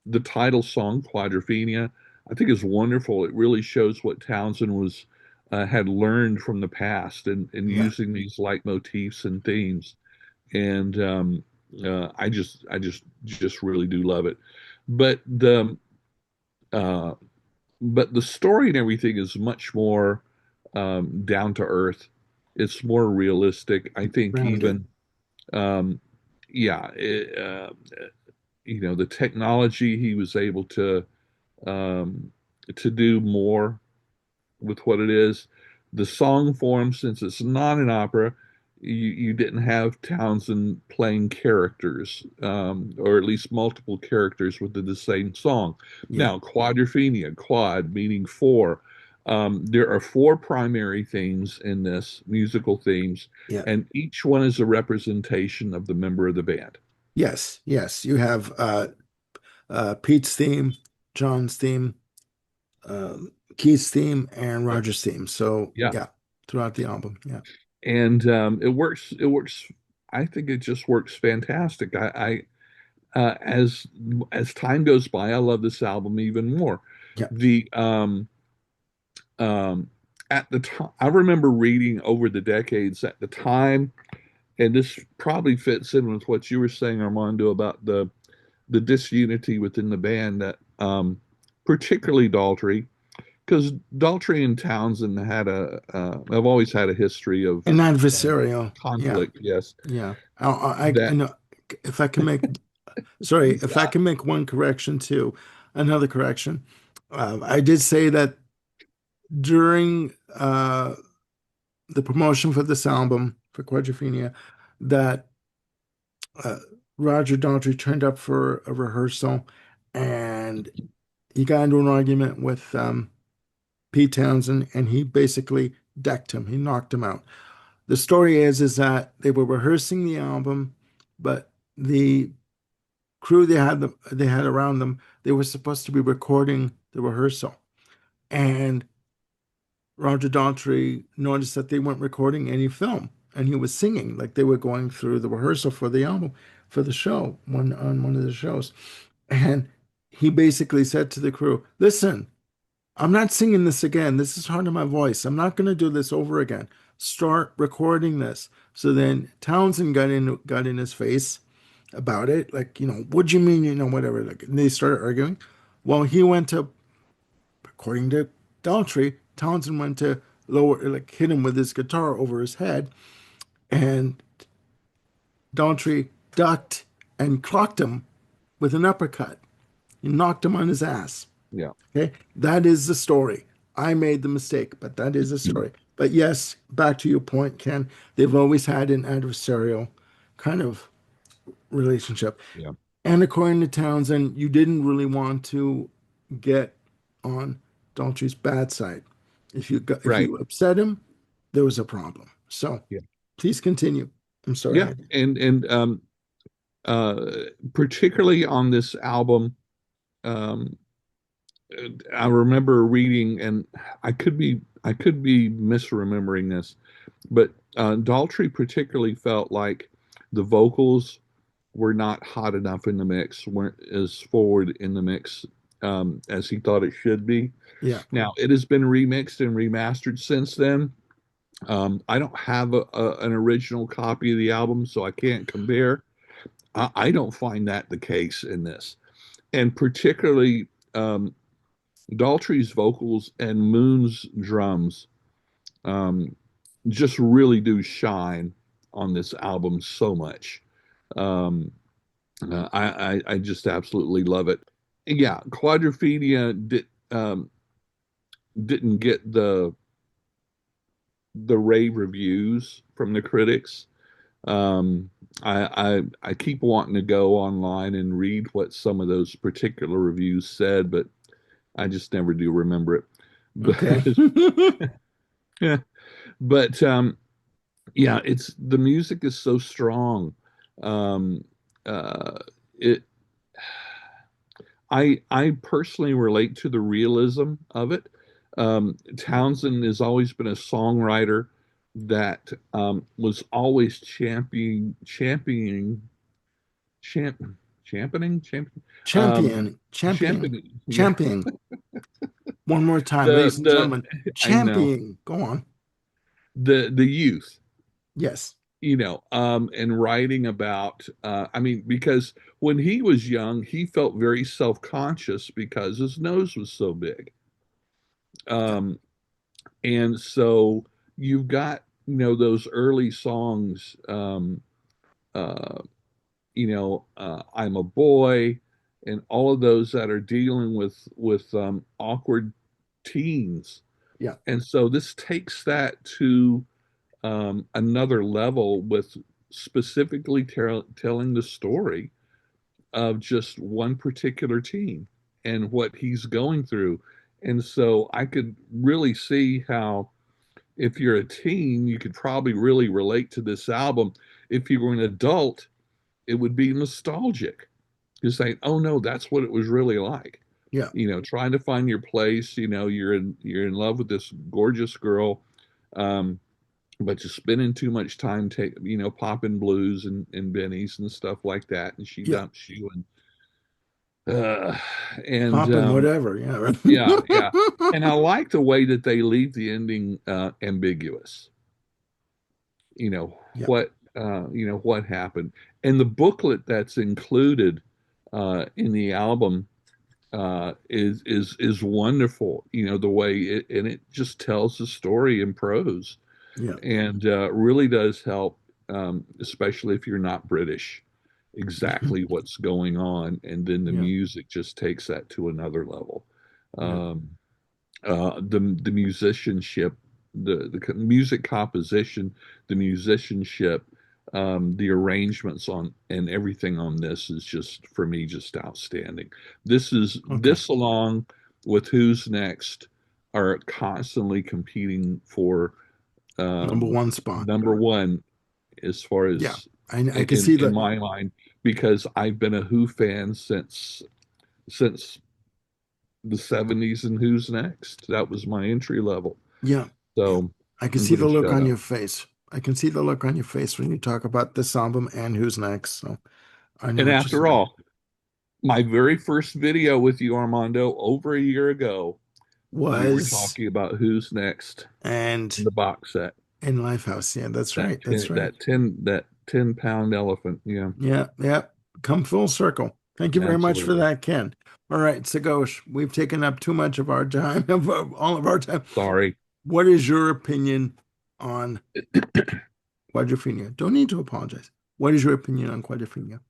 the title song, Quadrophenia, I think is wonderful. It really shows what Townsend was had learned from the past and Yeah. using these light motifs and themes. And I just really do love it. But uh, the story and everything is much more down to earth. It's more realistic. I think Grounded. even um, yeah, the technology he was able um, to do more with what it is. The song form, since it's not an opera, you didn't have Townsend playing characters, or at least multiple characters within the same song. Yeah. Now, quadrophenia, quad meaning four. There are four primary themes in this, musical themes, Yeah. and each one is a representation of the member of the band. Yes. Yes. You have Pete's theme, John's theme, Keith's theme, and Yeah. Roger's theme. So Yeah. yeah, throughout the album. Yeah. And it works. It works. I think it just works fantastic. As time goes by, I love this album even more. Yeah. The um, at the time, I remember reading over the decades at the time, and this probably fits in with what you were saying, Armando, about the disunity within the band that particularly Daltrey, because Daltrey and Townsend have always had a history of An uh, adversarial. Yeah. conflict. Yes, Yeah. I that know if I can make, sorry, if I yeah, can make one correction too, another correction. I did say that during the promotion for this album for Quadrophenia, that uh, Roger Daltrey turned up for a rehearsal and he got into an argument with Pete Townsend and he basically decked him. He knocked him out. The story is that they were rehearsing the album, but the crew they had around them, they were supposed to be recording the rehearsal. And Roger Daltrey noticed that they weren't recording any film and he was singing like they were going through the rehearsal for the album for the show on one of the shows. And he basically said to the crew, "Listen, I'm not singing this again. This is hard on my voice. I'm not going to do this over again. Start recording this." So then Townsend got in his face about it, like, what do you mean, whatever. Like, and they started arguing. Well, he went to, according to Daltrey, Townsend went to lower, like, hit him with his guitar over his head, and Daltrey ducked and clocked him with an uppercut. He knocked him on his ass. yeah, Okay, that is the story. I made the mistake, but that is the story. But yes, back to your point, Ken, they've always had an adversarial kind of relationship. yeah, And according to Townsend, you didn't really want to get on Daltrey's bad side. If right, you upset him, there was a problem. So yeah, please continue. I'm sorry. yeah, and uh, particularly on this album, um, I remember reading, and I could be misremembering this, but Daltrey particularly felt like the vocals were not hot enough in the mix, weren't as forward in the mix as he thought it should be. Yeah. Now it has been remixed and remastered since then. I don't have an original copy of the album, so I can't compare. I don't find that the case in this, and particularly Daltrey's vocals and Moon's drums um, just really do shine on this album so much. Um, I just absolutely love it. Yeah, Quadrophenia didn't get the rave reviews from the critics. I keep wanting to go online and read what some of those particular reviews said, but I just never do remember it. But Okay. yeah, but Yeah, it's the music is so strong. Um, uh, it I personally relate to the realism of it. Yeah. Townsend has always been a songwriter that was always champ, um, Champion, championing. Yeah, champion. One more time, the ladies and the gentlemen. I know Champion. Go on. the youth, Yes. and writing about. I mean, because when he was young, he felt very self-conscious because his nose was so big. Yeah. Um, And so you've got, those early songs, uh, I'm a boy, and all of those that are dealing with awkward teens. Yeah. And so this takes that to another level with specifically telling the story of just one particular teen and what he's going through. And so I could really see how if you're a teen, you could probably really relate to this album. If you were an adult, it would be nostalgic. You're saying, "Oh no, that's what it was really like." Yeah. Trying to find your place. You're in love with this gorgeous girl, um, but you're spending too much time popping blues and bennies and stuff like that, and she Yeah. dumps you, uh, and Popping whatever. Yeah. yeah, yeah. Right. And I like the way that they leave the ending ambiguous. Yeah. What happened, and the booklet that's included in the album is wonderful. The way it just tells the story in prose, Yeah. and really does help, especially if you're not British, exactly what's going on, and then the Yeah. music just takes that to another level. Yeah. um, the musicianship, the music composition, the musicianship, the arrangements on and everything on this is just for me just outstanding. Okay. This along with Who's Next are constantly competing for Number um, one spot. number one as far Yeah. as I can see in the, my mind, because I've been a Who fan since the 70s and Who's Next. That was my entry level. yeah. Yeah. So I can I'm see going the to look shut on up. your face. I can see the look on your face when you talk about this album and who's next. So I know And what you're after saying. all, my very first video with you, Armando, over a year ago, we were Was talking about Who's Next in and the box set. in Lifehouse. Yeah, that's That right. That's ten, right. that 10 pound elephant. Yeah, Yeah, yeah. Come full circle. Thank you very much for absolutely. that, Ken. All right, Sagosh, we've taken up too much of our time, of all of our time. Sorry. What is your opinion on Quadrophenia? Don't need to apologize. What is your opinion on Quadrophenia?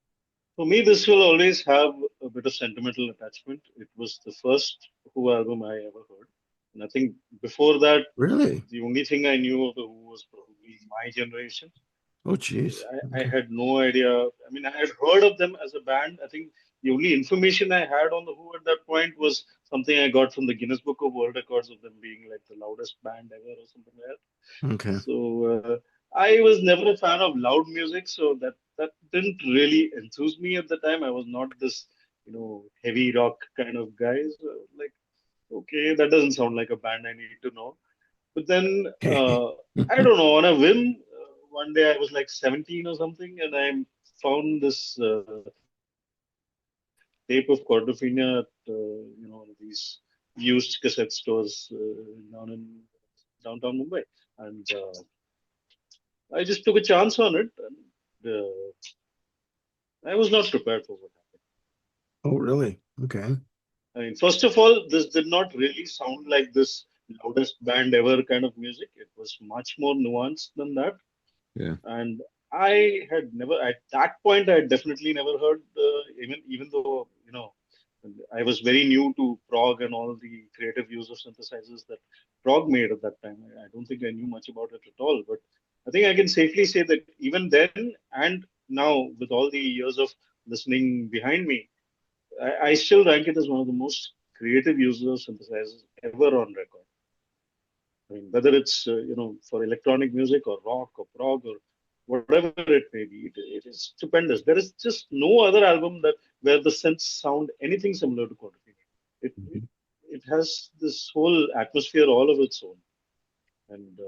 For me, this will always have a bit of sentimental attachment. It was the first Who album I ever heard. And I think before that, Really? the only thing I knew of the Who was probably my generation. Oh, geez. I Okay. had no idea. I mean, I had heard of them as a band. I think the only information I had on the Who at that point was something I got from the Guinness Book of World Records of them being like the loudest band ever or something like that. Okay. So I was never a fan of loud music, so that didn't really enthuse me at the time. I was not this, heavy rock kind of guy. So like, okay, that doesn't sound like a band I need to know. But then I don't know, on a whim, one day I was like 17 or something, and I found this tape of Quadrophenia at these used cassette stores down in downtown Mumbai, and I just took a chance on it, and I was not prepared for what happened. Oh, really? Okay. I mean, first of all, this did not really sound like this loudest band ever kind of music. It was much more nuanced than that. Yeah. And I had never, at that point, I had definitely never heard, even though, I was very new to prog and all the creative use of synthesizers that prog made at that time. I don't think I knew much about it at all. But I think I can safely say that even then and now, with all the years of listening behind me, I still rank it as one of the most creative uses of synthesizers ever on record. I mean, whether it's for electronic music or rock or prog or whatever it may be, it is stupendous. There is just no other album that where the synths sound anything similar to Quadrophenia. It, it Mhm. it has this whole atmosphere all of its own, and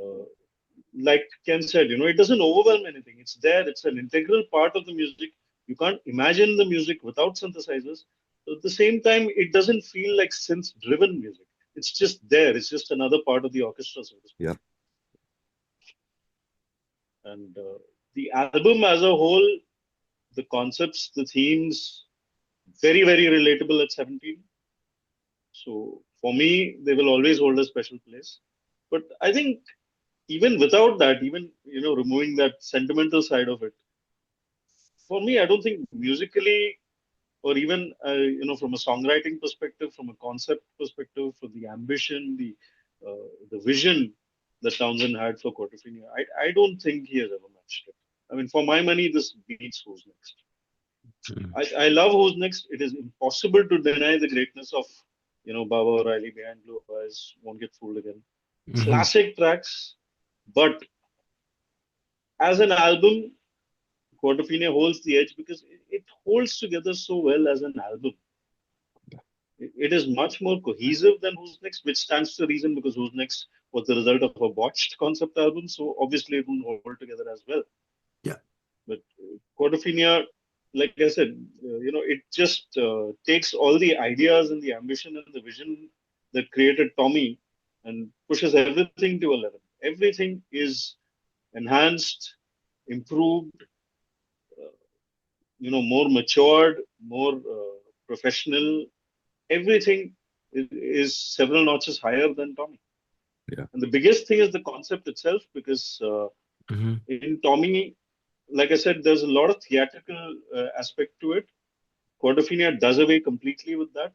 like Ken said, it doesn't overwhelm anything. It's there. It's an integral part of the music. You can't imagine the music without synthesizers. But at the same time, it doesn't feel like synth-driven music. It's just there. It's just another part of the orchestra, so to speak. Yep. And the album as a whole, the concepts, the themes, very, very relatable at 17. So for me, they will always hold a special place. But I think even without that, even removing that sentimental side of it, for me, I don't think musically or even from a songwriting perspective, from a concept perspective, for the ambition, the vision that Townsend had for Quadrophenia, I don't think he has ever matched it. I mean, for my money, this beats Who's Next. Mhm. I love Who's Next. It is impossible to deny the greatness of Baba O'Reilly behind Blue Eyes, Won't Get Fooled Again. Mhm. Classic tracks, but as an album, Quadrophenia holds the edge because it holds together so well as an album. It is much more cohesive than Who's Next, which stands to reason because Who's Next was the result of a botched concept album, so obviously it won't hold together as well. Yeah. But Quadrophenia, like I said, it just takes all the ideas and the ambition and the vision that created Tommy and pushes everything to 11. Everything is enhanced, improved, uh, more matured, more professional. Everything is several notches higher than Tommy. Yeah. And the biggest thing is the concept itself, because Mhm. in Tommy, like I said, there's a lot of theatrical aspect to it. Quadrophenia does away completely with that.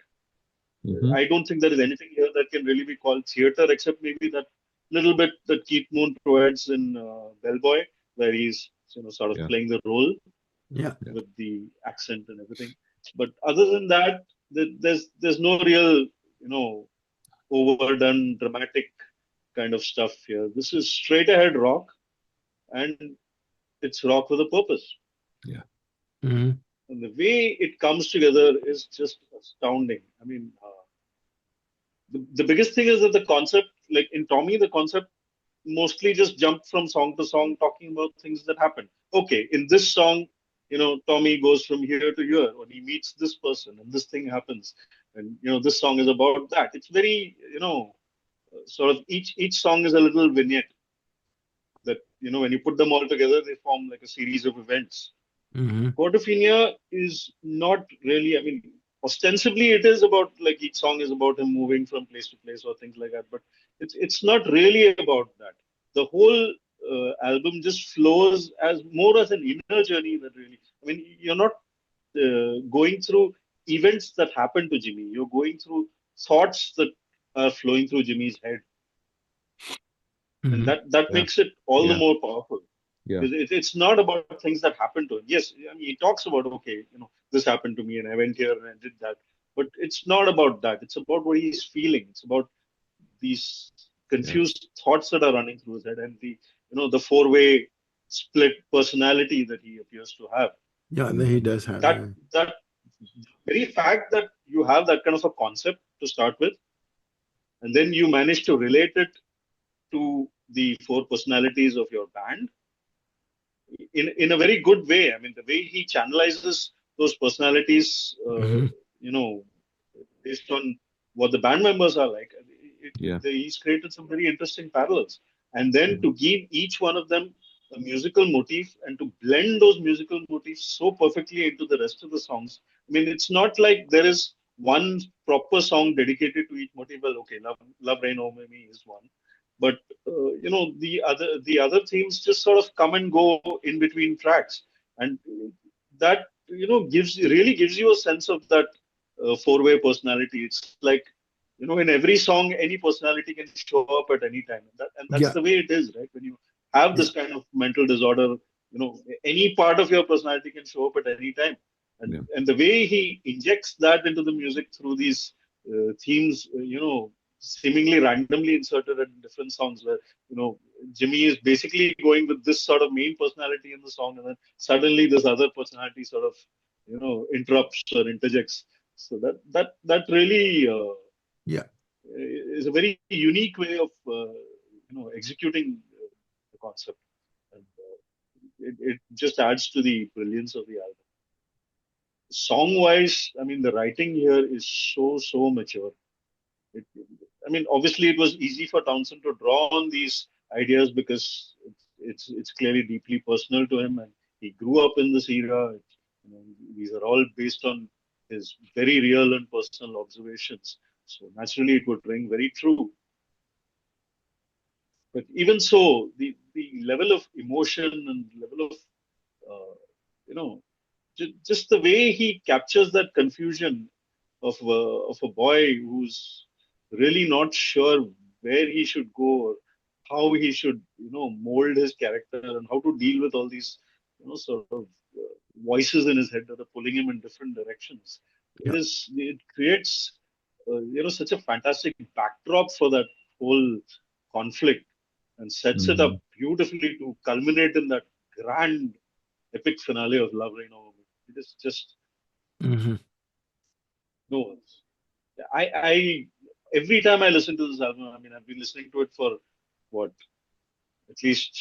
Hmm. I don't think there is anything here that can really be called theater, except maybe that little bit that Keith Moon provides in Bellboy, where he's sort of Yeah. playing the role Yeah. Yeah. with the accent and everything. But other than that, there's no real overdone dramatic kind of stuff here. This is straight ahead rock, and it's rock with a purpose. Yeah. Mhm. And the way it comes together is just astounding. I mean, the biggest thing is that the concept, like in Tommy, the concept mostly just jumped from song to song, talking about things that happen. Okay, in this song, Tommy goes from here to here, or he meets this person, and this thing happens, and this song is about that. It's very, sort of each song is a little vignette that when you put them all together, they form like a series of events. Mhm. Quadrophenia is not really, I mean, ostensibly it is about like each song is about him moving from place to place or things like that, but it's not really about that. The whole album just flows as more as an inner journey that really, I mean, you're not going through events that happen to Jimmy. You're going through thoughts that are flowing through Jimmy's head, and Mhm. that Yeah. makes it all the Yeah. more powerful. Yeah. It's not about things that happen to him. Yes, I mean, he talks about, okay, this happened to me and I went here and I did that. But it's not about that. It's about what he's feeling. It's about these Yeah. confused thoughts that are running through his head and the four-way split personality that he appears to have. Yeah, he And does have. that Yeah. that very fact that you have that kind of a concept to start with, and then you manage to relate it to the four personalities of your band in a very good way. I mean, the way he channelizes those personalities, Mhm. based on what the band members are like, Yeah. he's created some very interesting parallels. And then to give each one of them a musical motif and to blend those musical motifs so perfectly into the rest of the songs. I mean, it's not like there is one proper song dedicated to each motif. Well, okay, Love Rain Over Me is one, but the other themes just sort of come and go in between tracks, and that really gives you a sense of that four-way personality. It's like in every song any personality can show up at any time, and that's Yeah. the way it is, right? When you have Yeah. this kind of mental disorder, any part of your personality can show up at any time, and Yeah. and the way he injects that into the music through these themes, seemingly randomly inserted in different songs where, Jimmy is basically going with this sort of main personality in the song, and then suddenly this other personality sort of, interrupts or interjects. So that really Yeah. is a very unique way of, executing the concept. And it just adds to the brilliance of the album. Song wise, I mean, the writing here is so mature. It, I mean, obviously, it was easy for Townsend to draw on these ideas because it's clearly deeply personal to him, and he grew up in this era. These are all based on his very real and personal observations. So naturally, it would ring very true. But even so, the level of emotion and level of you know just the way he captures that confusion of a boy who's really not sure where he should go or how he should mold his character and how to deal with all these sort of voices in his head that are pulling him in different directions. Yeah. It creates such a fantastic backdrop for that whole conflict and sets it up Mhm. beautifully to culminate in that grand epic finale of Love Reign Over Me. It is just Hmm. no words. I every time I listen to this album, I mean, I've been listening to it for what, at least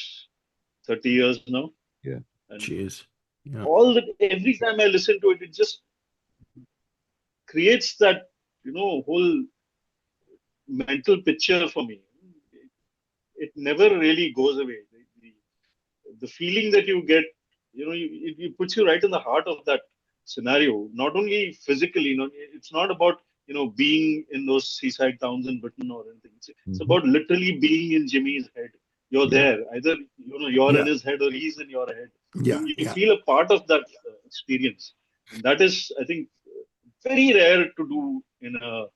30 years now, Yeah. and Jeez. Yeah. every time I listen to it, it just creates that whole mental picture for me. It never really goes away. The feeling that you get, it puts you right in the heart of that scenario. Not only physically, it's not about being in those seaside towns in Britain or anything. It's Mhm. about literally being in Jimmy's head. You're Yeah. there, either you're in Yeah. his head or he's in your head. Yeah. You Yeah. feel a part of that experience, and that is, I think, very rare to do in a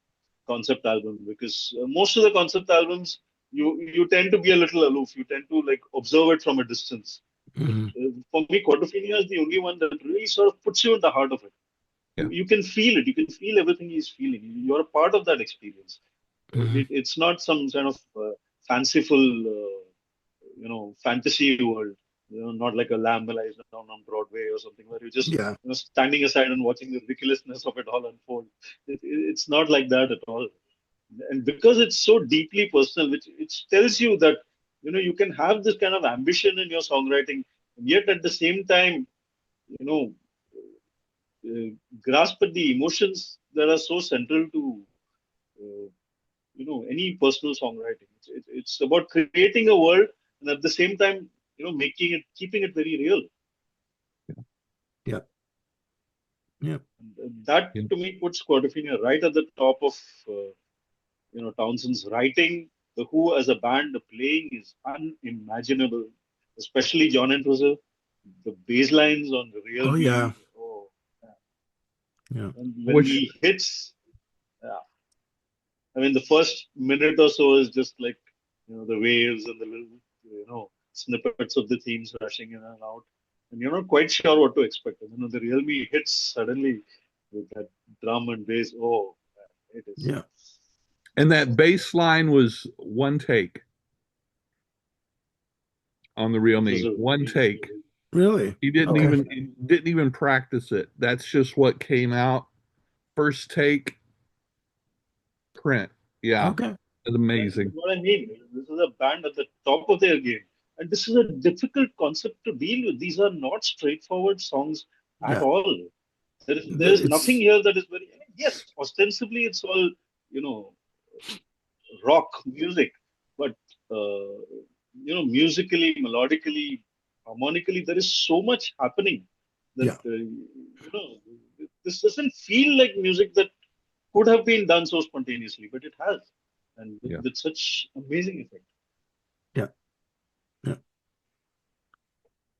concept album because most of the concept albums you tend to be a little aloof. You tend to like observe it from a distance. But Hmm. for me, Quadrophenia is the only one that really sort of puts you in the heart of it. Yeah. You can feel it. You can feel everything he's feeling. You're a part of that experience. Hmm. It's not some kind of fanciful, fantasy world. Not like a lamb lies down on Broadway or something where you're just Yeah. standing aside and watching the ridiculousness of it all unfold. It's not like that at all. And because it's so deeply personal, which tells you that you can have this kind of ambition in your songwriting, and yet at the same time, you know, uh, grasp at the emotions that are so central to uh, any personal songwriting. It's about creating a world and at the same time, keeping it very real. Yeah. Yeah. And that Yeah. to me puts Quadrophenia right at the top of Townsend's writing. The Who as a band, the playing is unimaginable, especially John Entwistle. The bass lines on the Real Oh yeah. Me. Oh, yeah. Yeah. And when Which he hits, yeah, I mean, the first minute or so is just like the waves and the little snippets of the themes rushing in and out, and you're not quite sure what to expect. And the Real Me hits suddenly with that drum and bass. Oh, man, it is. Yeah. and that bass line was one take on the real me. Entwistle. One take. Really? Okay. He didn't even practice it. That's just what came out. First take, print. Yeah. Okay. It's This is amazing. what I mean. This is a band at the top of their game. And this is a difficult concept to deal with. These are not straightforward songs at Yeah. all. There is nothing It's here that is very, yes, ostensibly it's all, you know, rock music, but, musically, melodically, harmonically, there is so much happening that, yeah. this doesn't feel like music that could have been done so spontaneously, but it has. And Yeah. with such amazing effect. Yeah. Yeah.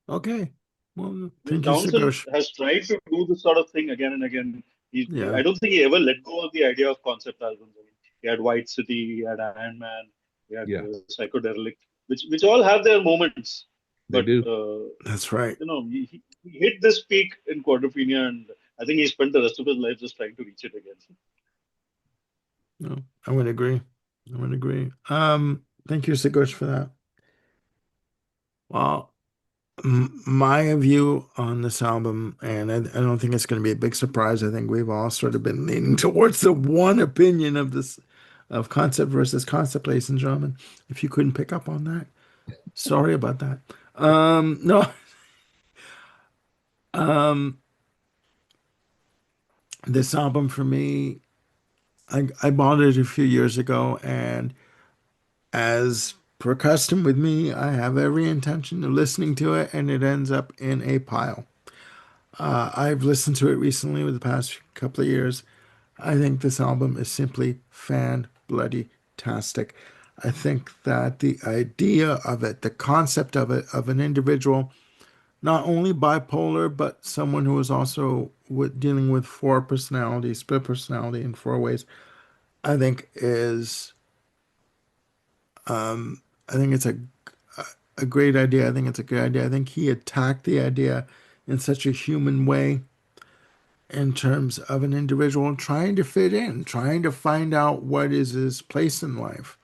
Okay. Well, I mean, thank you, Townsend Sukosh. has tried to do this sort of thing again and again. I Yeah. don't think he ever let go of the idea of concept albums. I mean, he had White City, he had Iron Man, he had Yeah. Psychodelic, which all have their moments. They But do. That's right. he hit this peak in Quadrophenia, and I think he spent the rest of his life just trying to reach it again. No, I would agree. I would agree. Thank you, Sagosh, for that. Well, my view on this album, and I don't think it's going to be a big surprise. I think we've all sort of been leaning towards the one opinion of this, of concept versus concept, ladies and gentlemen. If you couldn't pick up on that, sorry about that. No, um, this album for me, I bought it a few years ago, and as per custom with me, I have every intention of listening to it, and it ends up in a pile. I've listened to it recently with the past couple of years. I think this album is simply fan bloody tastic. I think that the idea of it, the concept of it, of an individual, not only bipolar, but someone who is also dealing with four personalities, split personality in four ways, I think is, I think it's a great idea. I think it's a good idea. I think he attacked the idea in such a human way in terms of an individual trying to fit in, trying to find out what is his place in life.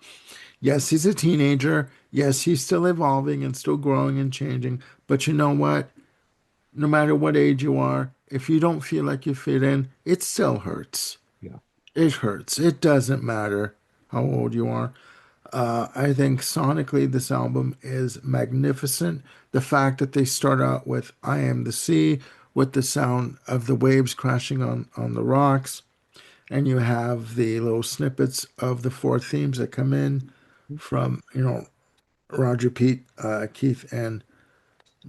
Yes, he's a teenager. Yes, he's still evolving and still growing and changing. But you know what? No matter what age you are, if you don't feel like you fit in, it still hurts. Yeah. It hurts. It doesn't matter how old you are. I think sonically this album is magnificent. The fact that they start out with I Am the Sea, with the sound of the waves crashing on the rocks, and you have the little snippets of the four themes that come in from, Roger, Pete, Keith, and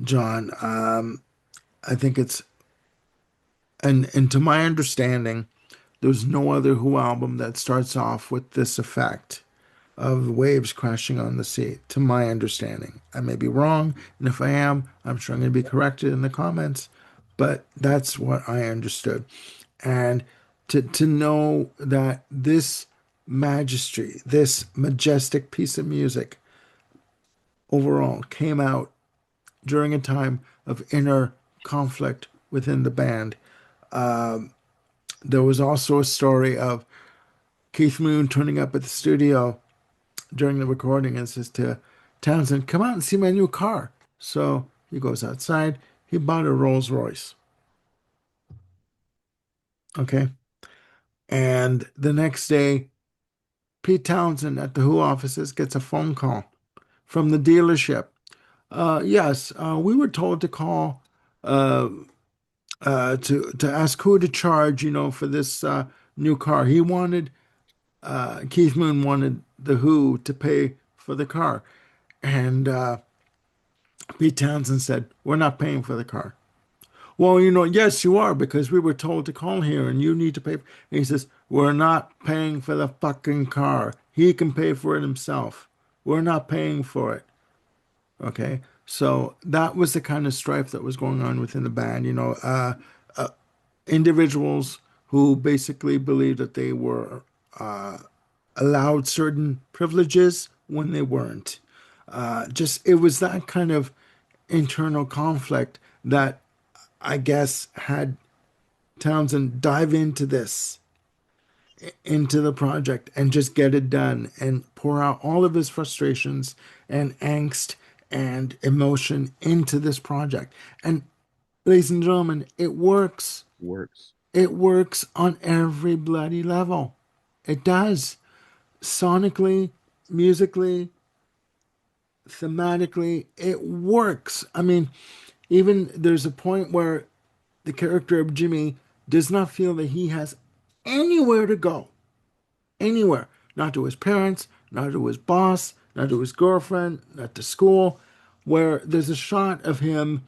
John. I think it's, and to my understanding, there's no other Who album that starts off with this effect of waves crashing on the sea, to my understanding. I may be wrong, and if I am, I'm sure I'm going to be corrected in the comments, but that's what I understood. And to know that this majesty, this majestic piece of music overall came out during a time of inner conflict within the band. There was also a story of Keith Moon turning up at the studio during the recording and says to Townsend, "Come out and see my new car." So he goes outside. He bought a Rolls Royce. Okay. And the next day, Pete Townsend at the Who offices gets a phone call from the dealership. Yes, we were told to call uh, to ask who to charge, for this new car. He wanted Keith Moon wanted the Who to pay for the car, and Pete Townsend said, "We're not paying for the car." Well, yes, you are, because we were told to call here and you need to pay. And he says, "We're not paying for the fucking car. He can pay for it himself. We're not paying for it." Okay. So that was the kind of strife that was going on within the band. Individuals who basically believed that they were allowed certain privileges when they weren't. Just it was that kind of internal conflict that I guess had Townsend dive into the project and just get it done and pour out all of his frustrations and angst and emotion into this project. And ladies and gentlemen, it works. Works. It works on every bloody level. It does. Sonically, musically, thematically, it works. I mean, even there's a point where the character of Jimmy does not feel that he has anywhere to go, anywhere, not to his parents, not to his boss, not to his girlfriend, not to school, where there's a shot of him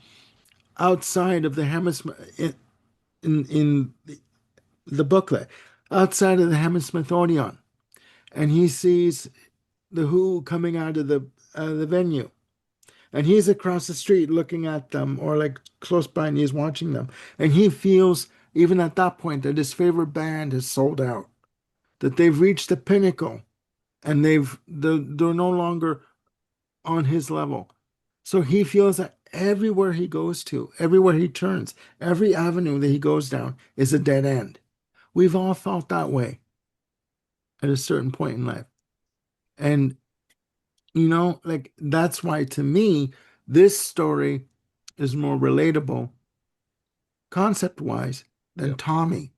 outside of the Hammersmith in the booklet, outside of the Hammersmithonian, and he sees the Who coming out of the venue, and he's across the street looking at them, or like close by, and he's watching them, and he feels even at that point that his favorite band has sold out, that they've reached the pinnacle, and they're no longer on his level. So he feels that everywhere he goes to, everywhere he turns, every avenue that he goes down is a dead end. We've all felt that way at a certain point in life. And, like that's why to me, this story is more relatable concept wise than Yeah. Tommy.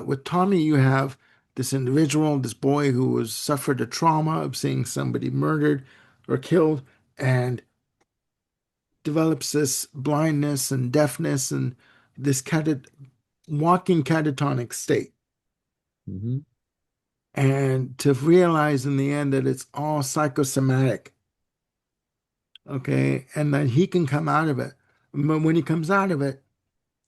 With Tommy, you have this individual, this boy who has suffered a trauma of seeing somebody murdered or killed and develops this blindness and deafness and this walking catatonic state. Hmm. And to realize in the end that it's all psychosomatic, okay, and that he can come out of it. But when he comes out of it,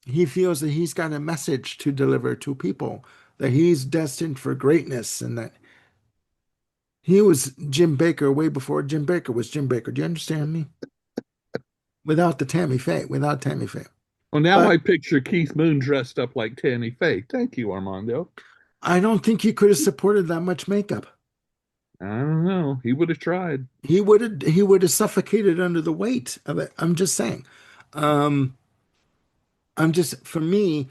he feels that he's got a message to deliver to people, that he's destined for greatness, and that he was Jim Baker way before Jim Baker was Jim Baker. Do you understand me? Without the Tammy Faye, without Tammy Faye. Well, now But I picture Keith Moon dressed up like Tammy Faye. Thank you, Armando. I don't think he could have supported that much makeup. I don't know. He would have tried. He would have suffocated under the weight of it. I'm just saying. Um, for me,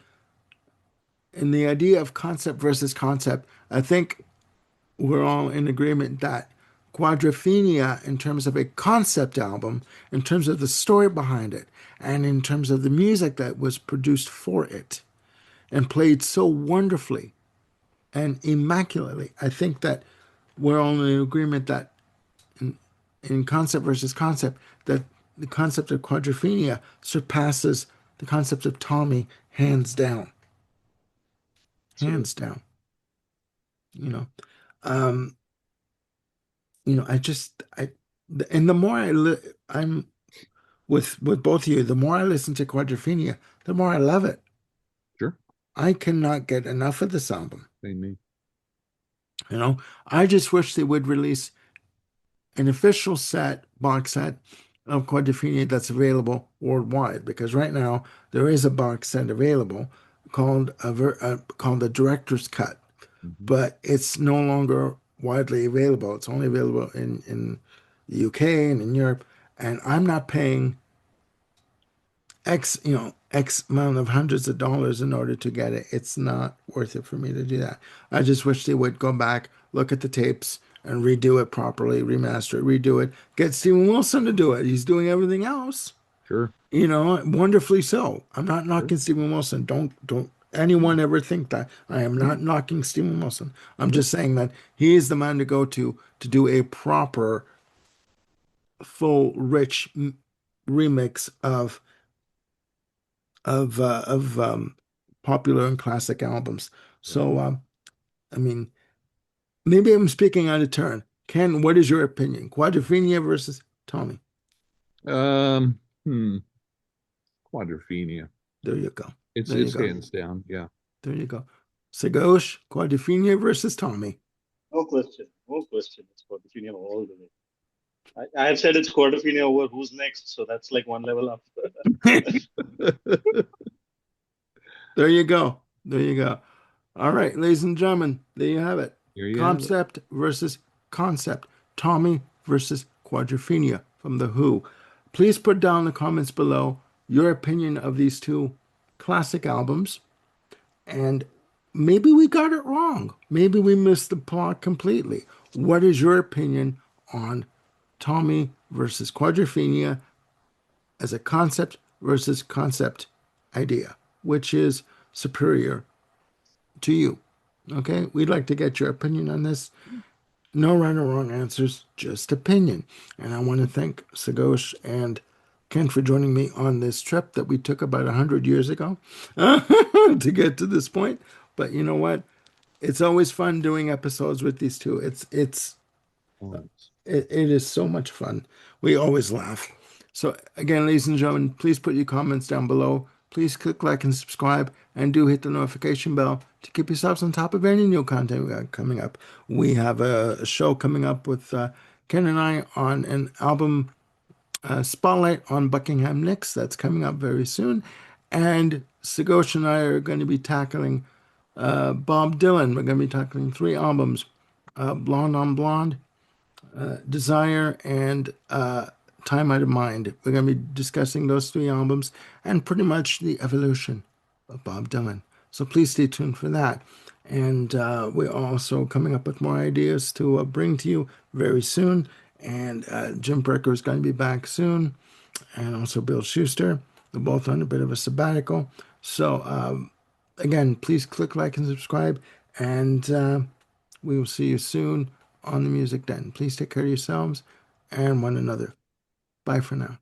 in the idea of concept versus concept, I think we're all in agreement that Quadrophenia, in terms of a concept album, in terms of the story behind it, and in terms of the music that was produced for it and played so wonderfully and immaculately, I think that we're all in agreement that in concept versus concept, that the concept of Quadrophenia surpasses the concept of Tommy hands down, hands Absolutely. down. You know, um, I just and the more I'm with both of you, the more I listen to Quadrophenia, the more I love it. Sure. I cannot get enough of this album. Same me. You know, I just wish they would release an official box set of Quadrophenia that's available worldwide. Because right now there is a box set available called the Director's Cut, Hmm. but it's no longer widely available. It's only available in the UK and in Europe, and I'm not paying X amount of hundreds of dollars in order to get it. It's not worth it for me to do that. I just wish they would go back, look at the tapes, and redo it properly, remaster it, redo it. Get Steven Wilson to do it. He's doing everything else, Sure. wonderfully so. I'm not Sure. knocking Steven Wilson. Don't anyone ever think that. I am not knocking Steven Wilson. I'm Nope. just saying that he is the man to go to do a proper, full, rich remix of popular and classic albums. Yeah. So, I mean, maybe I'm speaking out of turn. Ken, what is your opinion? Quadrophenia versus Tommy. Um, hmm. Quadrophenia. There you go. It's There you it's go. hands down. Yeah. There you go. Sagosh, Quadrophenia versus Tommy. No question. No question. It's Quadrophenia all the way. I have said it's Quadrophenia over who's next, so that's like one level up. There you go. There you go. All right, ladies and gentlemen, there you have it. Here you have it. Concept versus concept. Tommy versus Quadrophenia from The Who. Please put down in the comments below your opinion of these two classic albums. And maybe we got it wrong. Maybe we missed the plot completely. What is your opinion on Tommy versus Quadrophenia as a concept versus concept idea? Which is superior to you? Okay, we'd like to get your opinion on this. No right or wrong answers, just opinion. And I want to thank Sagosh and Ken for joining me on this trip that we took about 100 years ago to get to this point. But you know what? It's always fun doing episodes with these two. Oh, It is so much fun. We always laugh. So again, ladies and gentlemen, please put your comments down below. Please click like and subscribe, and do hit the notification bell to keep yourselves on top of any new content we got coming up. We have a show coming up with Ken and I on an album spotlight on Buckingham Nicks that's coming up very soon, and Sagosh and I are going to be tackling Bob Dylan. We're going to be tackling three albums: Blonde on Blonde, Desire, and Time Out of Mind. We're going to be discussing those three albums and pretty much the evolution of Bob Dylan. So please stay tuned for that. And we're also coming up with more ideas to bring to you very soon. And Jim Brecker is going to be back soon, and also Bill Schuster. They're both on a bit of a sabbatical. So, again, please click like and subscribe, and we will see you soon on the Music Den. Please take care of yourselves and one another. Bye for now.